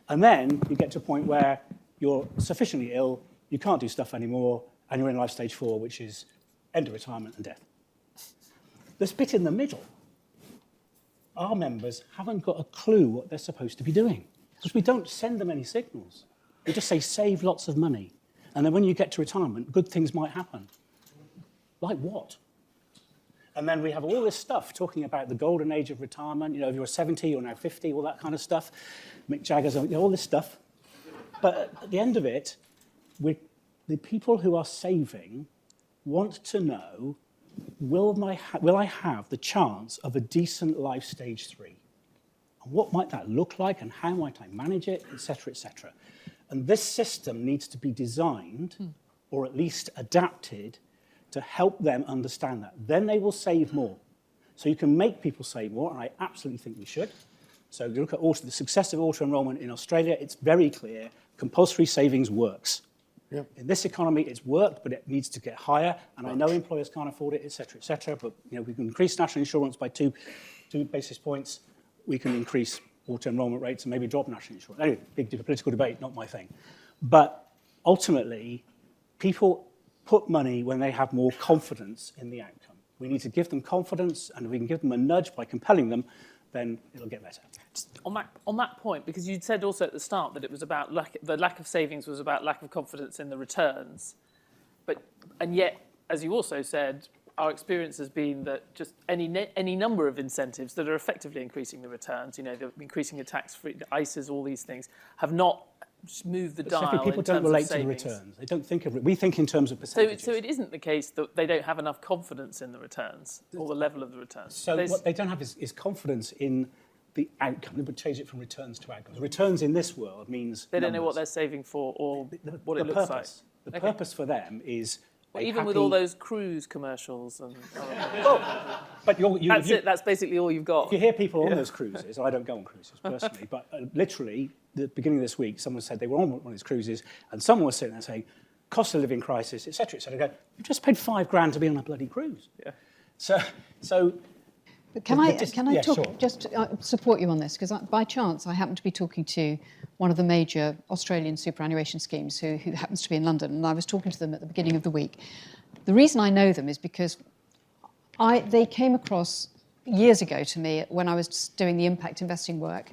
And then you get to a point where you're sufficiently ill, you can't do stuff anymore, and you're in life stage 4, which is end of retirement and death. This bit in the middle, our members haven't got a clue what they're supposed to be doing, because we don't send them any signals. We just say, save lots of money. And then when you get to retirement, good things might happen. Like what? And then we have all this stuff talking about the golden age of retirement. You know, if you're 70, you're now 50, all that kind of stuff. Mick Jagger's, all this stuff. But at the end of it, the people who are saving want to know, will I have the chance of a decent life stage 3? What might that look like and how might I manage it, et cetera, et cetera. And this system needs to be designed or at least adapted to help them understand that. Then they will save more. So you can make people save more, and I absolutely think we should. So you look at the success of auto-enrollment in Australia, it's very clear compulsory savings works. Yeah. In this economy, it's worked, but it needs to get higher. And I know employers can't afford it, et cetera, but we can increase national insurance by two basis points. We can increase auto-enrollment rates and maybe drop national insurance. Anyway, big political debate, not my thing. But ultimately, people put money when they have more confidence in the outcome. We need to give them confidence, and if we can give them a nudge by compelling them, then it'll get better. Just on that point, because you said also at the start that it was about the lack of savings was about lack of confidence in the returns, and yet, as you also said, our experience has been that just any number of incentives that are effectively increasing the returns, they're increasing the tax-free, the ISAs, all these things, have not moved the dial. Stephanie, people don't relate to the returns. They don't think of it. We think in terms of percentages. So it isn't the case that they don't have enough confidence in the returns or the level of the returns. So what they don't have is confidence in the outcome. They would change it from returns to outcomes. Returns in this world means they don't know what they're saving for or what it looks like. The purpose for them is even with all those cruise commercials and but that's it. That's basically all you've got. If you hear people on those cruises, I don't go on cruises personally, but literally, the beginning of this week, someone said they were on one of these cruises, and someone was sitting there saying, "Cost of living crisis, etc., etc." I go, "You've just paid $5,000 to be on a bloody cruise." Yeah. So. But can I talk, sure. just support you on this? Because by chance, I happen to be talking to one of the major Australian superannuation schemes who happens to be in London, and I was talking to them at the beginning of the week. The reason I know them is because they came across years ago to me when I was doing the impact investing work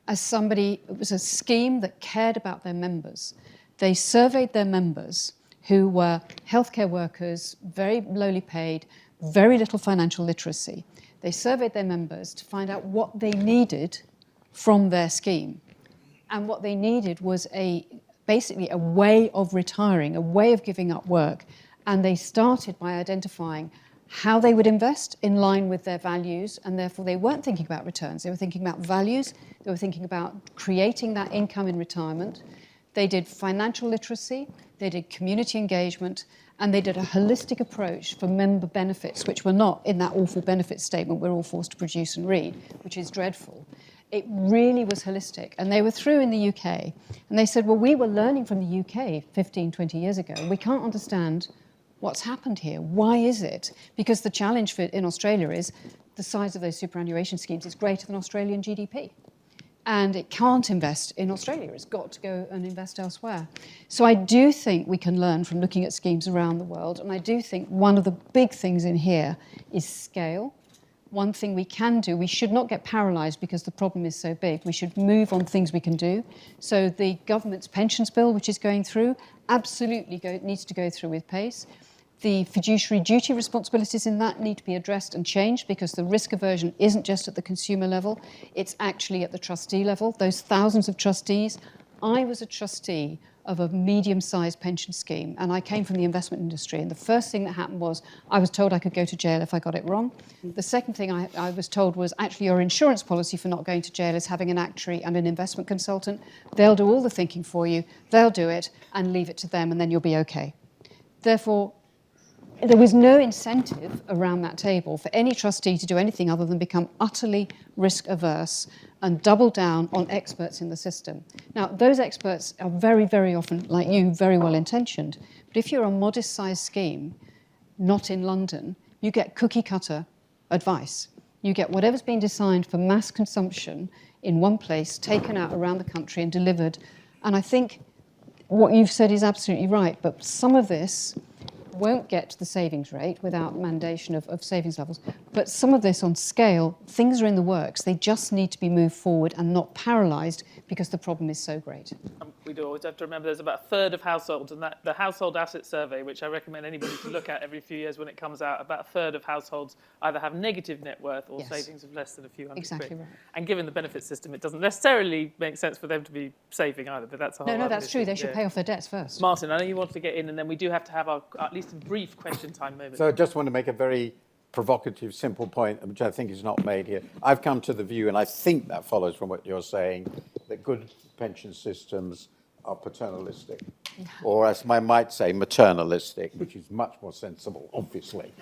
as somebody, it was a scheme that cared about their members. They surveyed their members who were healthcare workers, very lowly paid, very little financial literacy. They surveyed their members to find out what they needed from their scheme. And what they needed was basically a way of retiring, a way of giving up work. And they started by identifying how they would invest in line with their values, and therefore they weren't thinking about returns. They were thinking about values. They were thinking about creating that income in retirement. They did financial literacy. They did community engagement. And they did a holistic approach for member benefits, which were not in that awful benefits statement we're all forced to produce and read, which is dreadful. It really was holistic. And they were through in the UK. And they said, well, we were learning from the UK 15, 20 years ago. We can't understand what's happened here. Why is it? Because the challenge in Australia is the size of those superannuation schemes is greater than Australian GDP. And it can't invest in Australia. It's got to go and invest elsewhere. So I do think we can learn from looking at schemes around the world. And I do think one of the big things in here is scale. One thing we can do, we should not get paralysed because the problem is so big. We should move on things we can do. So the government's pensions bill, which is going through, absolutely needs to go through with pace. The fiduciary duty responsibilities in that need to be addressed and changed because the risk aversion isn't just at the consumer level, it's actually at the trustee level. Those thousands of trustees. I was a trustee of a medium-sized pension scheme, and I came from the investment industry, and the first thing that happened was I was told I could go to jail if I got it wrong. The second thing I was told was actually your insurance policy for not going to jail is having an actuary and an investment consultant. They'll do all the thinking for you, they'll do it, and leave it to them, and then you'll be okay. Therefore, there was no incentive around that table for any trustee to do anything other than become utterly risk-averse and double down on experts in the system. Now, those experts are very, very often, like you, very well-intentioned. But if you're a modest-sized scheme, not in London, you get cookie-cutter advice. You get whatever's been designed for mass consumption in one place, taken out around the country and delivered. And I think what you've said is absolutely right, but some of this won't get to the savings rate without mandation of savings levels. But some of this on scale, things are in the works. They just need to be moved forward and not paralysed because the problem is so great. We do always have to remember there's about a third of households, and that the household asset survey, which I recommend anybody to look at every few years when it comes out, about a third of households either have negative net worth or savings of less than a few hundred exactly quid. Right. And given the benefit system, it doesn't necessarily make sense for them to be saving either, but that's a whole No, other that's true. issue. They should pay off their debts first. Martin, I know you wanted to get in, and then we do have to have our, at least a brief question time moment. So I just want to make a very provocative, simple point, which I think is not made here. I've come to the view, and I think that follows from what you're saying, that good pension systems are paternalistic, or as I might say, maternalistic, which is much more sensible, obviously.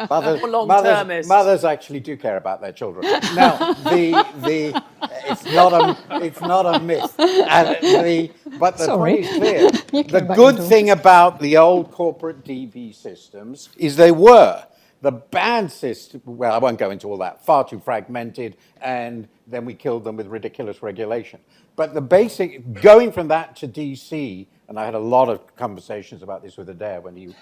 Mothers actually do care about their children. Now, it's not a myth. But the point is clear. The good thing about the old corporate DB systems is they were. The bad system, well, I won't go into all that, far too fragmented, and then we killed them with ridiculous regulation. But the basic, going from that to DC, and I had a lot of conversations about this with Adair when he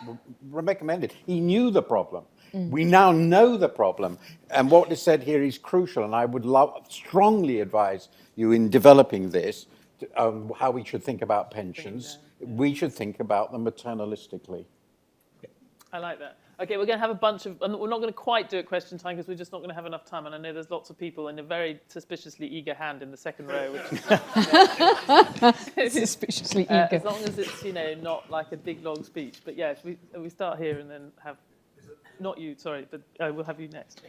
recommended, he knew the problem. We now know the problem, and what is said here is crucial, and I would strongly advise you in developing this, how we should think about pensions. We should think about them maternalistically. I like that. Okay, we're going to have a bunch of, and we're not going to quite do it question time because we're just not going to have enough time. And I know there's lots of people and a very suspiciously eager hand in the second row. Which Suspiciously eager. As long as it's, not like a big long speech. But yes, we start here and then have, not you, sorry, but we'll have you next.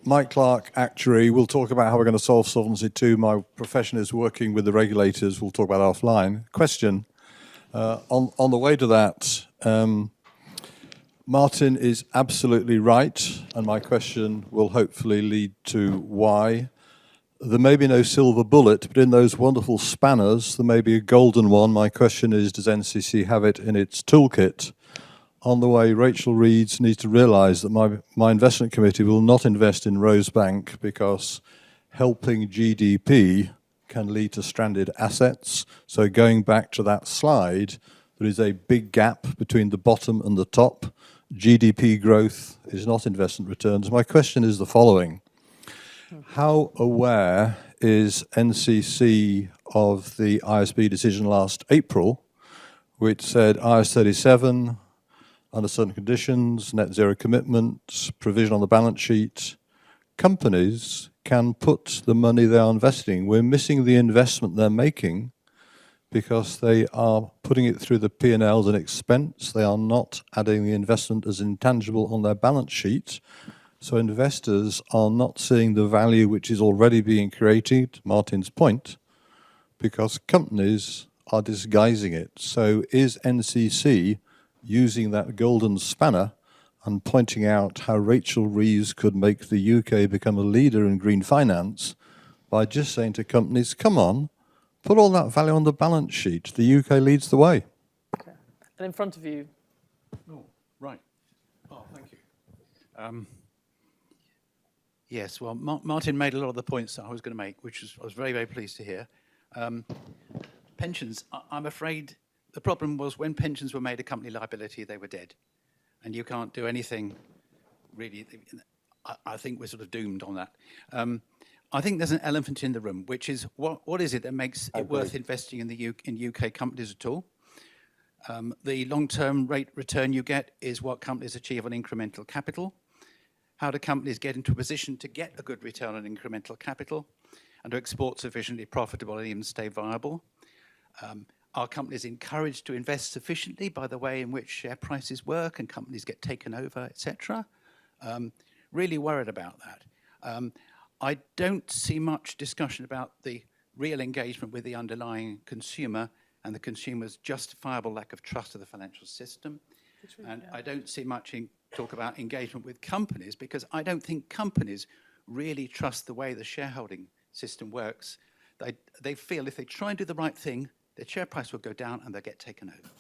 Mike Clark, actuary. We'll talk about how we're going to solve Solvency II. My profession is working with the regulators. We'll talk about offline. Question, on the way to that, Martin is absolutely right, and my question will hopefully lead to why. There may be no silver bullet, but in those wonderful spanners, there may be a golden one. My question is, does NCC have it in its toolkit? On the way, Rachel Reeves needs to realise that my investment committee will not invest in Rosebank because helping GDP can lead to stranded assets. So going back to that slide, there is a big gap between the bottom and the top. GDP growth is not investment returns. My question is the following. How aware is NCC of the ISB decision last April, which said IS 37, under certain conditions, net zero commitments, provision on the balance sheet, companies can put the money they are investing. We're missing the investment they're making because they are putting it through the P&L as an expense. They are not adding the investment as intangible on their balance sheet. So investors are not seeing the value which is already being created, Martin's point, because companies are disguising it. So is NCC using that golden spanner and pointing out how Rachel Reeves could make the UK become a leader in green finance by just saying to companies, come on, put all that value on the balance sheet. The UK leads the way. Okay. And in front of you. Oh, right. Oh, thank you. Yes, well, Martin made a lot of the points that I was going to make, which I was very, very pleased to hear. Pensions, I'm afraid the problem was when pensions were made a company liability, they were dead. And you can't do anything, really. I think we're sort of doomed on that. I think there's an elephant in the room, which is what is it that makes it worth investing in UK companies at all? The long-term rate return you get is what companies achieve on incremental capital. How do companies get into a position to get a good return on incremental capital and to export sufficiently profitable and even stay viable? Are companies encouraged to invest sufficiently by the way in which share prices work and companies get taken over, etc.? Really worried about that. I don't see much discussion about the real engagement with the underlying consumer and the consumer's justifiable lack of trust of the financial system. And I don't see much talk about engagement with companies because I don't think companies really trust the way the shareholding system works. They feel if they try and do the right thing, their share price will go down and they'll get taken over.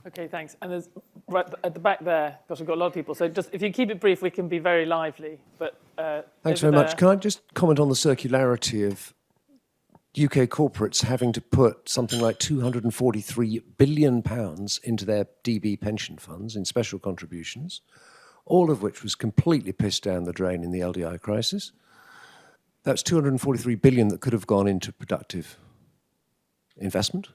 Okay, thanks. And there's right at the back there, gosh, we've got a lot of people. So just if you keep it brief, we can be very lively. But thanks very much. Can I just comment on the circularity of UK corporates having to put something like £243 billion into their DB pension funds in special contributions, all of which was completely pissed down the drain in the LDI crisis. That's £243 billion that could have gone into productive investment.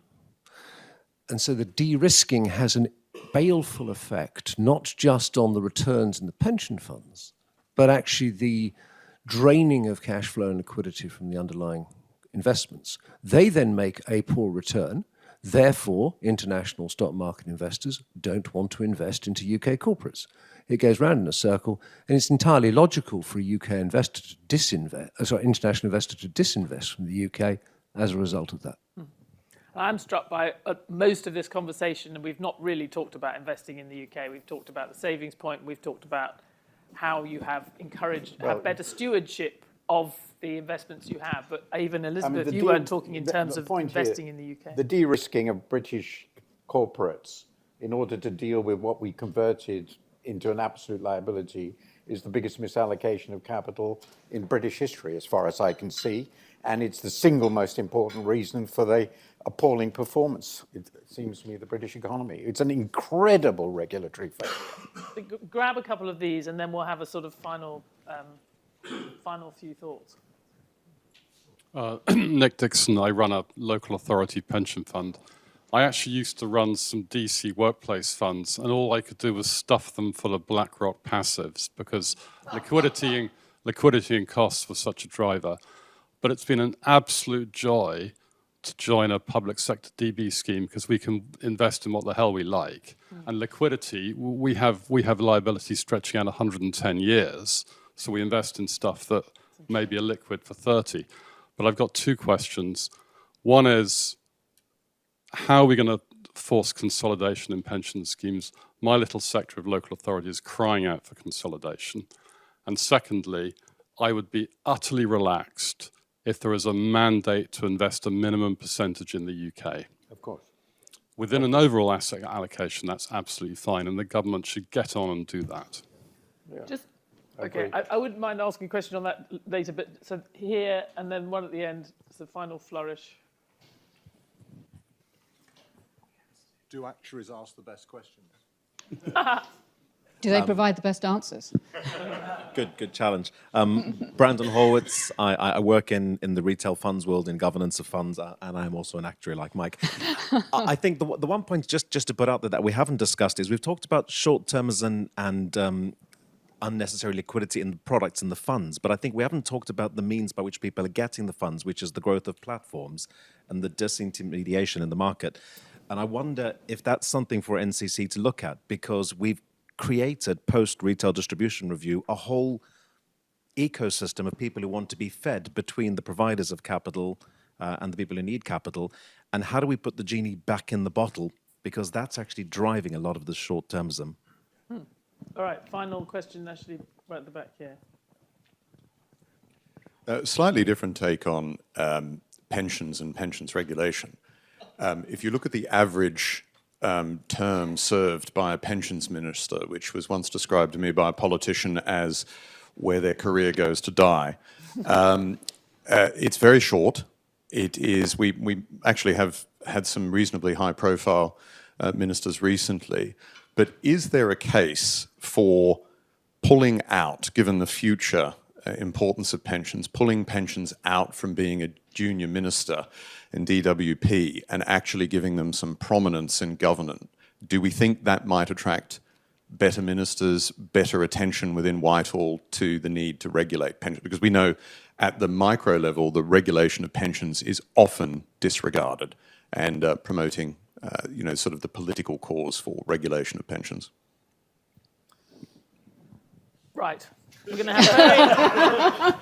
And so the de-risking has a baleful effect, not just on the returns in the pension funds, but actually the draining of cash flow and liquidity from the underlying investments. They then make a poor return. Therefore, international stock market investors don't want to invest into UK corporates. It goes round in a circle, and it's entirely logical for a UK investor to international investor to disinvest from the UK as a result of that. I'm struck by most of this conversation, and we've not really talked about investing in the UK. We've talked about the savings point. We've talked about how you have encouraged a better stewardship of the investments you have. But even Elizabeth, you weren't talking in terms of investing in the UK. The de-risking of British corporates in order to deal with what we converted into an absolute liability is the biggest misallocation of capital in British history, as far as I can see. And it's the single most important reason for the appalling performance, it seems to me, of the British economy. It's an incredible regulatory failure. Grab a couple of these, and then we'll have a sort of final few thoughts. Nick Dixon, I run a local authority pension fund. I actually used to run some DC workplace funds, and all I could do was stuff them full of BlackRock passives because liquidity and costs were such a driver. But it's been an absolute joy to join a public sector DB scheme because we can invest in what the hell we like. And liquidity, we have liabilities stretching out 110 years, so we invest in stuff that maybe are liquid for 30. But I've got two questions. One is, how are we going to force consolidation in pension schemes? My little sector of local authority is crying out for consolidation. And secondly, I would be utterly relaxed if there is a mandate to invest a minimum percentage in the UK. Of course. Within an overall asset allocation, that's absolutely fine, and the government should get on and do that. Yeah. Okay, I wouldn't mind asking a question on that later, but so here and then one at the end, it's the final flourish. Do actuaries ask the best questions? Do they provide the best answers? Good challenge. Brandon Horwitz, I work in the retail funds world, in governance of funds, and I'm also an actuary like Mike. I think the one point just to put out there that we haven't discussed is we've talked about short-termism and unnecessary liquidity in the products in the funds, but I think we haven't talked about the means by which people are getting the funds, which is the growth of platforms and the disintermediation in the market. And I wonder if that's something for NCC to look at, because we've created, post-retail distribution review, a whole ecosystem of people who want to be fed between the providers of capital and the people who need capital. And how do we put the genie back in the bottle? Because that's actually driving a lot of the short-termism. All right, final question, actually, right at the back here. Slightly different take on pensions and pensions regulation. If you look at the average term served by a pensions minister, which was once described to me by a politician as where their career goes to die, it's very short. It is. We actually have had some reasonably high-profile ministers recently. But is there a case for pulling out, given the future importance of pensions, pulling pensions out from being a junior minister in DWP and actually giving them some prominence in government? Do we think that might attract better ministers, better attention within Whitehall to the need to regulate pensions? Because we know at the micro level, the regulation of pensions is often disregarded and promoting sort of the political cause for regulation of pensions. Right. We're going to have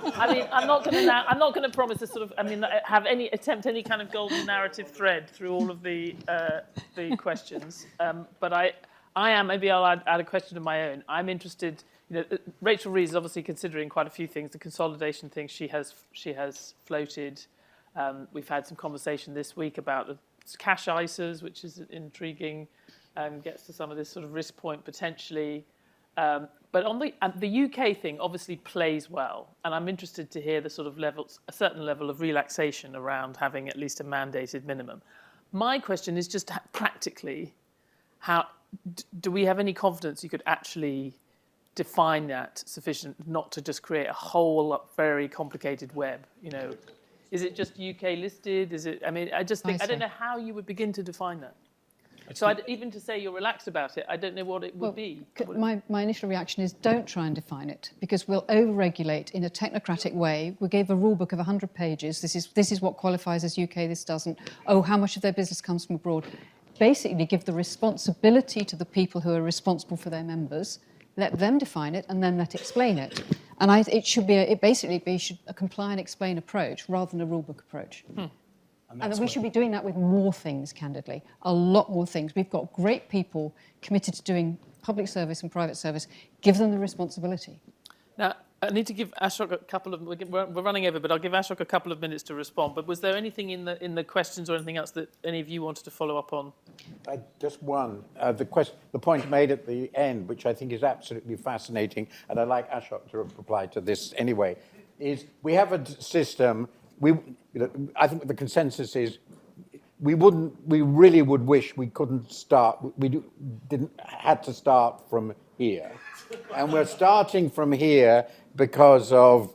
I'm not going to promise to sort of, attempt any kind of golden narrative thread through all of the questions. But I am, maybe I'll add a question of my own. I'm interested, Rachel Rees is obviously considering quite a few things. The consolidation thing she has floated. We've had some conversation this week about the cash ISAs, which is intriguing, gets to some of this sort of risk point potentially. But on the UK thing obviously plays well, and I'm interested to hear the sort of a certain level of relaxation around having at least a mandated minimum. My question is just practically, how do we have any confidence you could actually define that sufficient not to just create a whole very complicated web? Is it just UK listed? Is it? I mean, I just think I don't know how you would begin to define that. So even to say you're relaxed about it, I don't know what it would be. My initial reaction is don't try and define it, because we'll over-regulate in a technocratic way. We gave a rule book of 100 pages. This is what qualifies as UK, this doesn't. Oh, how much of their business comes from abroad? Basically give the responsibility to the people who are responsible for their members, let them define it, and then let explain it. And it should be a comply and explain approach rather than a rule book approach. And we should be doing that with more things, candidly, a lot more things. We've got great people committed to doing public service and private service. Give them the responsibility. Now, I need to give Ashok a couple of... We're running over, but I'll give Ashok a couple of minutes to respond. But was there anything in the questions or anything else that any of you wanted to follow up on? Just one. The point made at the end, which I think is absolutely fascinating, and I'd like Ashok to reply to this anyway, is we have a system... I think the consensus is we really would wish we couldn't start, had to start from here. And we're starting from here because of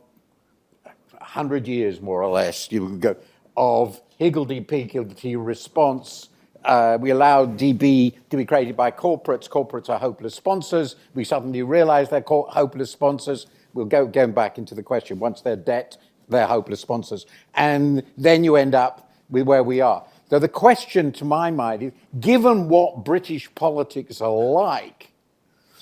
100 years, more or less, you can go, of higgledy-piggledy response. We allowed DB to be created by corporates. Corporates are hopeless sponsors. We suddenly realize they're hopeless sponsors. We'll going back into the question. Once they're debt, they're hopeless sponsors. And then you end up with where we are. So the question to my mind is, given what British politics are like,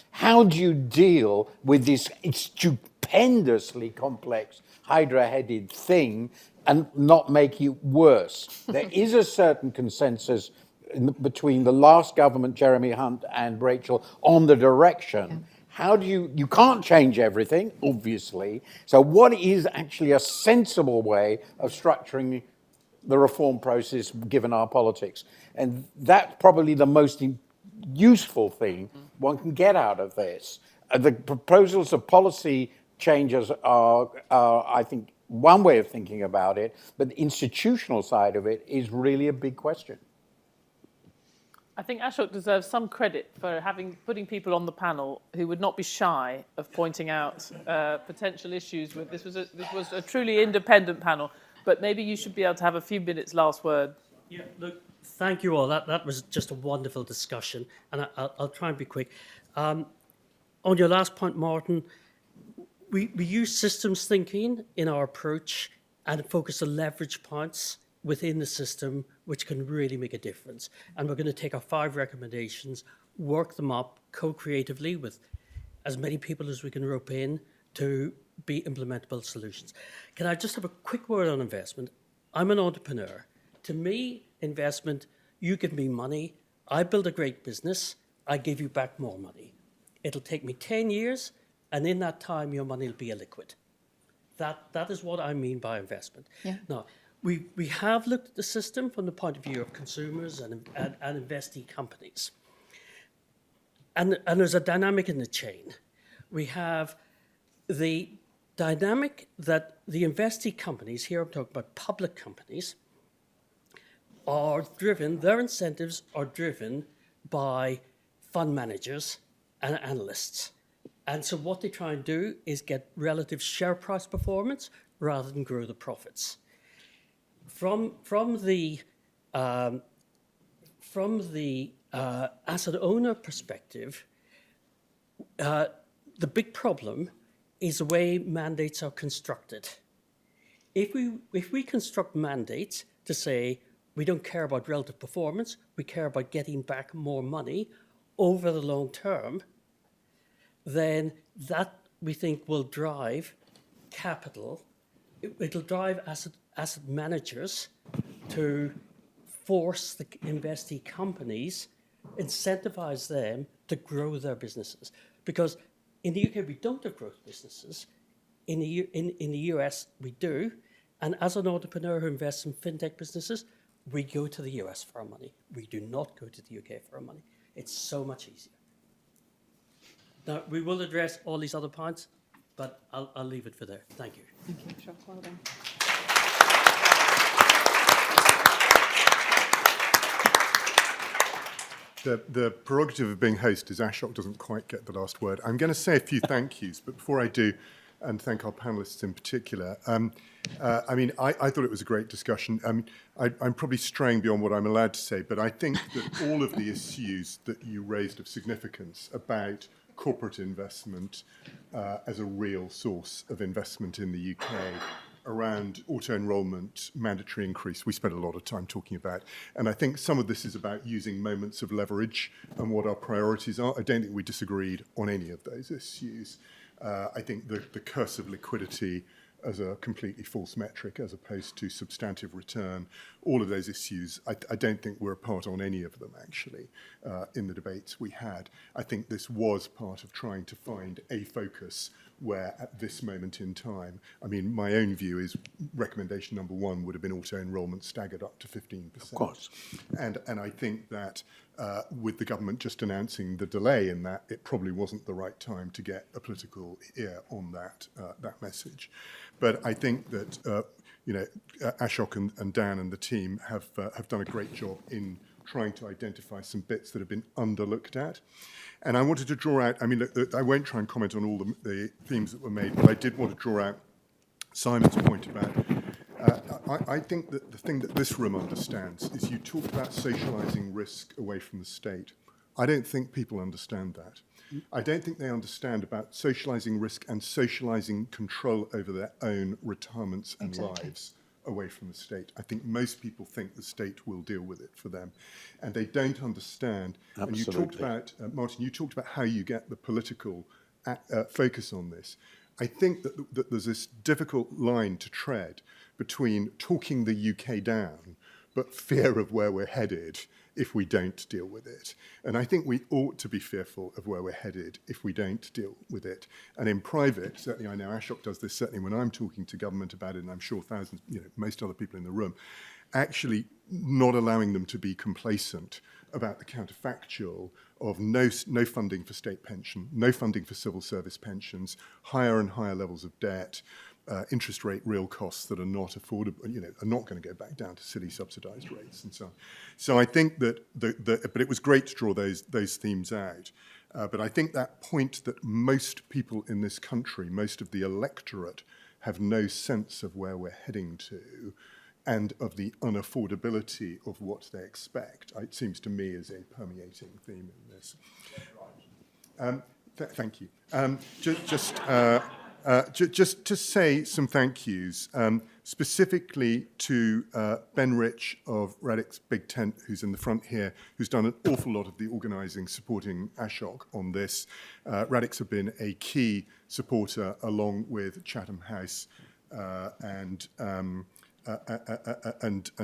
how do you deal with this stupendously complex, hydra-headed thing and not make it worse? There is a certain consensus between the last government, Jeremy Hunt and Rachel, on the direction. Yeah. How do you can't change everything, obviously. So what is actually a sensible way of structuring the reform process given our politics? And that's probably the most useful thing one can get out of this. The proposals of policy changes are, I think, one way of thinking about it, but the institutional side of it is really a big question. I think Ashok deserves some credit for putting people on the panel who would not be shy of pointing out potential issues with this. This was a truly independent panel, but maybe you should be able to have a few minutes last word. Yeah, look, thank you all. That was just a wonderful discussion, and I'll try and be quick. On your last point, Martin, we use systems thinking in our approach and focus on leverage points within the system, which can really make a difference. And we're going to take our 5 recommendations, work them up co-creatively with as many people as we can rope in to be implementable solutions. Can I just have a quick word on investment? I'm an entrepreneur. To me, investment, you give me money, I build a great business, I give you back more money. It'll take me 10 years, and in that time, your money will be illiquid. That is what I mean by investment. Yeah. Now, we have looked at the system from the point of view of consumers and investee companies. And there's a dynamic in the chain. We have the dynamic that the investee companies, here I'm talking about public companies, are driven, their incentives are driven by fund managers and analysts. And so what they try and do is get relative share price performance rather than grow the profits. From the asset owner perspective, the big problem is the way mandates are constructed. If we construct mandates to say we don't care about relative performance, we care about getting back more money over the long term, then that we think will drive capital. It'll drive asset managers to force the investee companies, incentivize them to grow their businesses. Because in the UK, we don't have growth businesses. In the US, we do. And as an entrepreneur who invests in fintech businesses, we go to the US for our money. We do not go to the UK for our money. It's so much easier. Now, we will address all these other points, but I'll leave it for there. Thank you. Thank you, Ashok. Well done. The prerogative of being host is Ashok doesn't quite get the last word. I'm going to say a few thank yous, but before I do, and thank our panelists in particular. I mean, I thought it was a great discussion. I'm probably straying beyond what I'm allowed to say, but I think that all of the issues that you raised of significance about corporate investment as a real source of investment in the UK, around auto-enrolment, mandatory increase, we spent a lot of time talking about. And I think some of this is about using moments of leverage and what our priorities are. I don't think we disagreed on any of those issues. I think the curse of liquidity as a completely false metric as opposed to substantive return, all of those issues, I don't think we're apart on any of them, actually, in the debates we had. I think this was part of trying to find a focus where at this moment in time, I mean, my own view is recommendation number one would have been auto-enrolment staggered up to 15%. Of course. And I think that with the government just announcing the delay in that, it probably wasn't the right time to get a political ear on that message. But I think that Ashok and Dan and the team have done a great job in trying to identify some bits that have been underlooked at. And I wanted to draw out, I mean, look, I won't try and comment on all the themes that were made, but I did want to draw out Simon's point about, I think that the thing that this room understands is you talked about socialising risk away from the state. I don't think people understand that. I don't think they understand about socialising risk and socialising control over their own retirements and lives away from the state. I think most people think the state will deal with it for them. And they don't understand. Absolutely. And you talked about, Martin, you talked about how you get the political focus on this. I think that there's this difficult line to tread between talking the UK down, but fear of where we're headed if we don't deal with it. And I think we ought to be fearful of where we're headed if we don't deal with it. And in private, certainly I know Ashok does this, certainly when I'm talking to government about it, and I'm sure thousands, most other people in the room, actually not allowing them to be complacent about the counterfactual of no funding for state pension, no funding for civil service pensions, higher and higher levels of debt, interest rate real costs that are not affordable, are not going to go back down to silly subsidised rates and so on. So I think that, but it was great to draw those themes out. But I think that point that most people in this country, most of the electorate, have no sense of where we're heading to and of the unaffordability of what they expect, it seems to me is a permeating theme in this. Thank you. Just to say some thank yous, specifically to Ben Rich of Radix Big Tent, who's in the front here, who's done an awful lot of the organising, supporting Ashok on this. Radix have been a key supporter, along with Chatham House and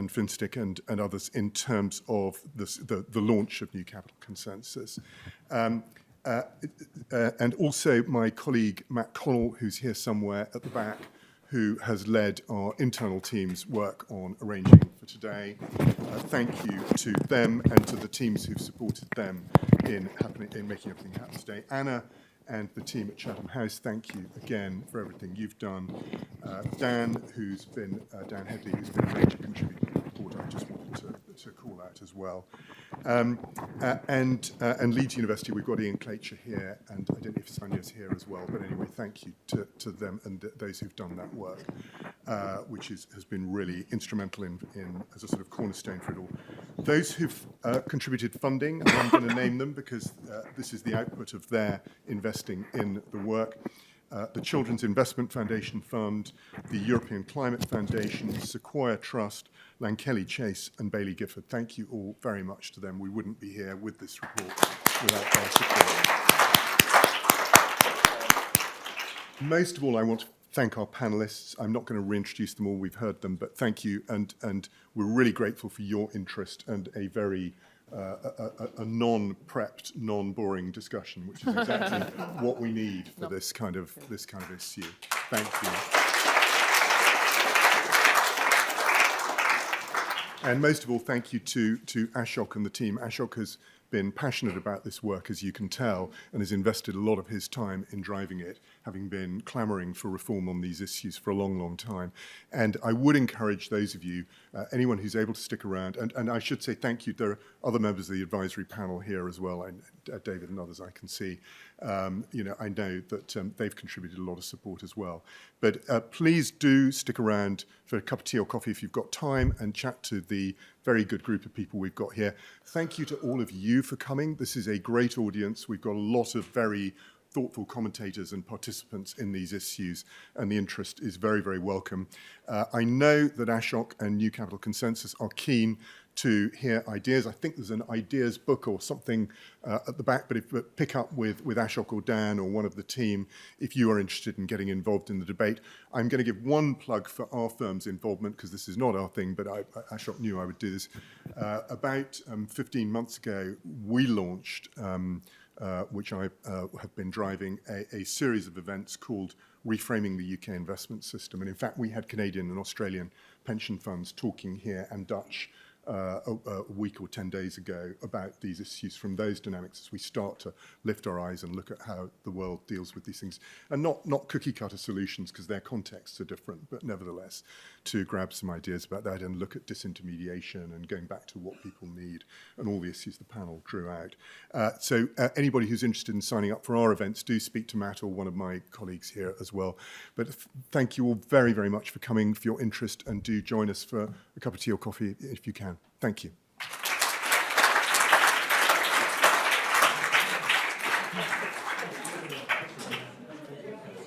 Finstick and others, in terms of the launch of New Capital Consensus. And also my colleague Matt Connell, who's here somewhere at the back, who has led our internal team's work on arranging for today. Thank you to them and to the teams who've supported them in making everything happen today. Anna and the team at Chatham House, thank you again for everything you've done. Dan Headley, who's been a major contributor to the report, I just wanted to call out as well. And Leeds University, we've got Ian Claycher here, and I don't know if Sonia's here as well, but anyway, thank you to them and those who've done that work, which has been really instrumental in as a sort of cornerstone for it all. Those who've contributed funding, I'm going to name them because this is the output of their investing in the work. The Children's Investment Foundation Fund, the European Climate Foundation, Sequoia Trust, Lankelly Chase and Bailey Gifford. Thank you all very much to them. We wouldn't be here with this report without their support. Most of all, I want to thank our panellists. I'm not going to reintroduce them all, we've heard them, but thank you, and we're really grateful for your interest and a very a non-prepped, non-boring discussion, which is exactly what we need for this kind of issue. Thank you. And most of all, thank you to Ashok and the team. Ashok has been passionate about this work, as you can tell, and has invested a lot of his time in driving it, having been clamouring for reform on these issues for a long, long time. And I would encourage those of you, anyone who's able to stick around, and I should say thank you, there are other members of the advisory panel here as well, and David and others I can see, I know that they've contributed a lot of support as well. But please do stick around for a cup of tea or coffee if you've got time and chat to the very good group of people we've got here. Thank you to all of you for coming. This is a great audience. We've got a lot of very thoughtful commentators and participants in these issues, and the interest is very, very welcome. I know that Ashok and New Capital Consensus are keen to hear ideas. I think there's an ideas book or something at the back, but pick up with Ashok or Dan or one of the team if you are interested in getting involved in the debate. I'm going to give one plug for our firm's involvement, because this is not our thing, but Ashok knew I would do this. About 15 months ago, we launched, which I have been driving, a series of events called Reframing the UK Investment System. And in fact, we had Canadian and Australian pension funds talking here, and Dutch a week or 10 days ago, about these issues from those dynamics as we start to lift our eyes and look at how the world deals with these things. And not cookie cutter solutions, because their contexts are different, but nevertheless to grab some ideas about that and look at disintermediation and going back to what people need and all the issues the panel drew out. So anybody who's interested in signing up for our events, do speak to Matt or one of my colleagues here as well. But thank you all very, very much for coming, for your interest, and do join us for a cup of tea or coffee if you can. Thank you.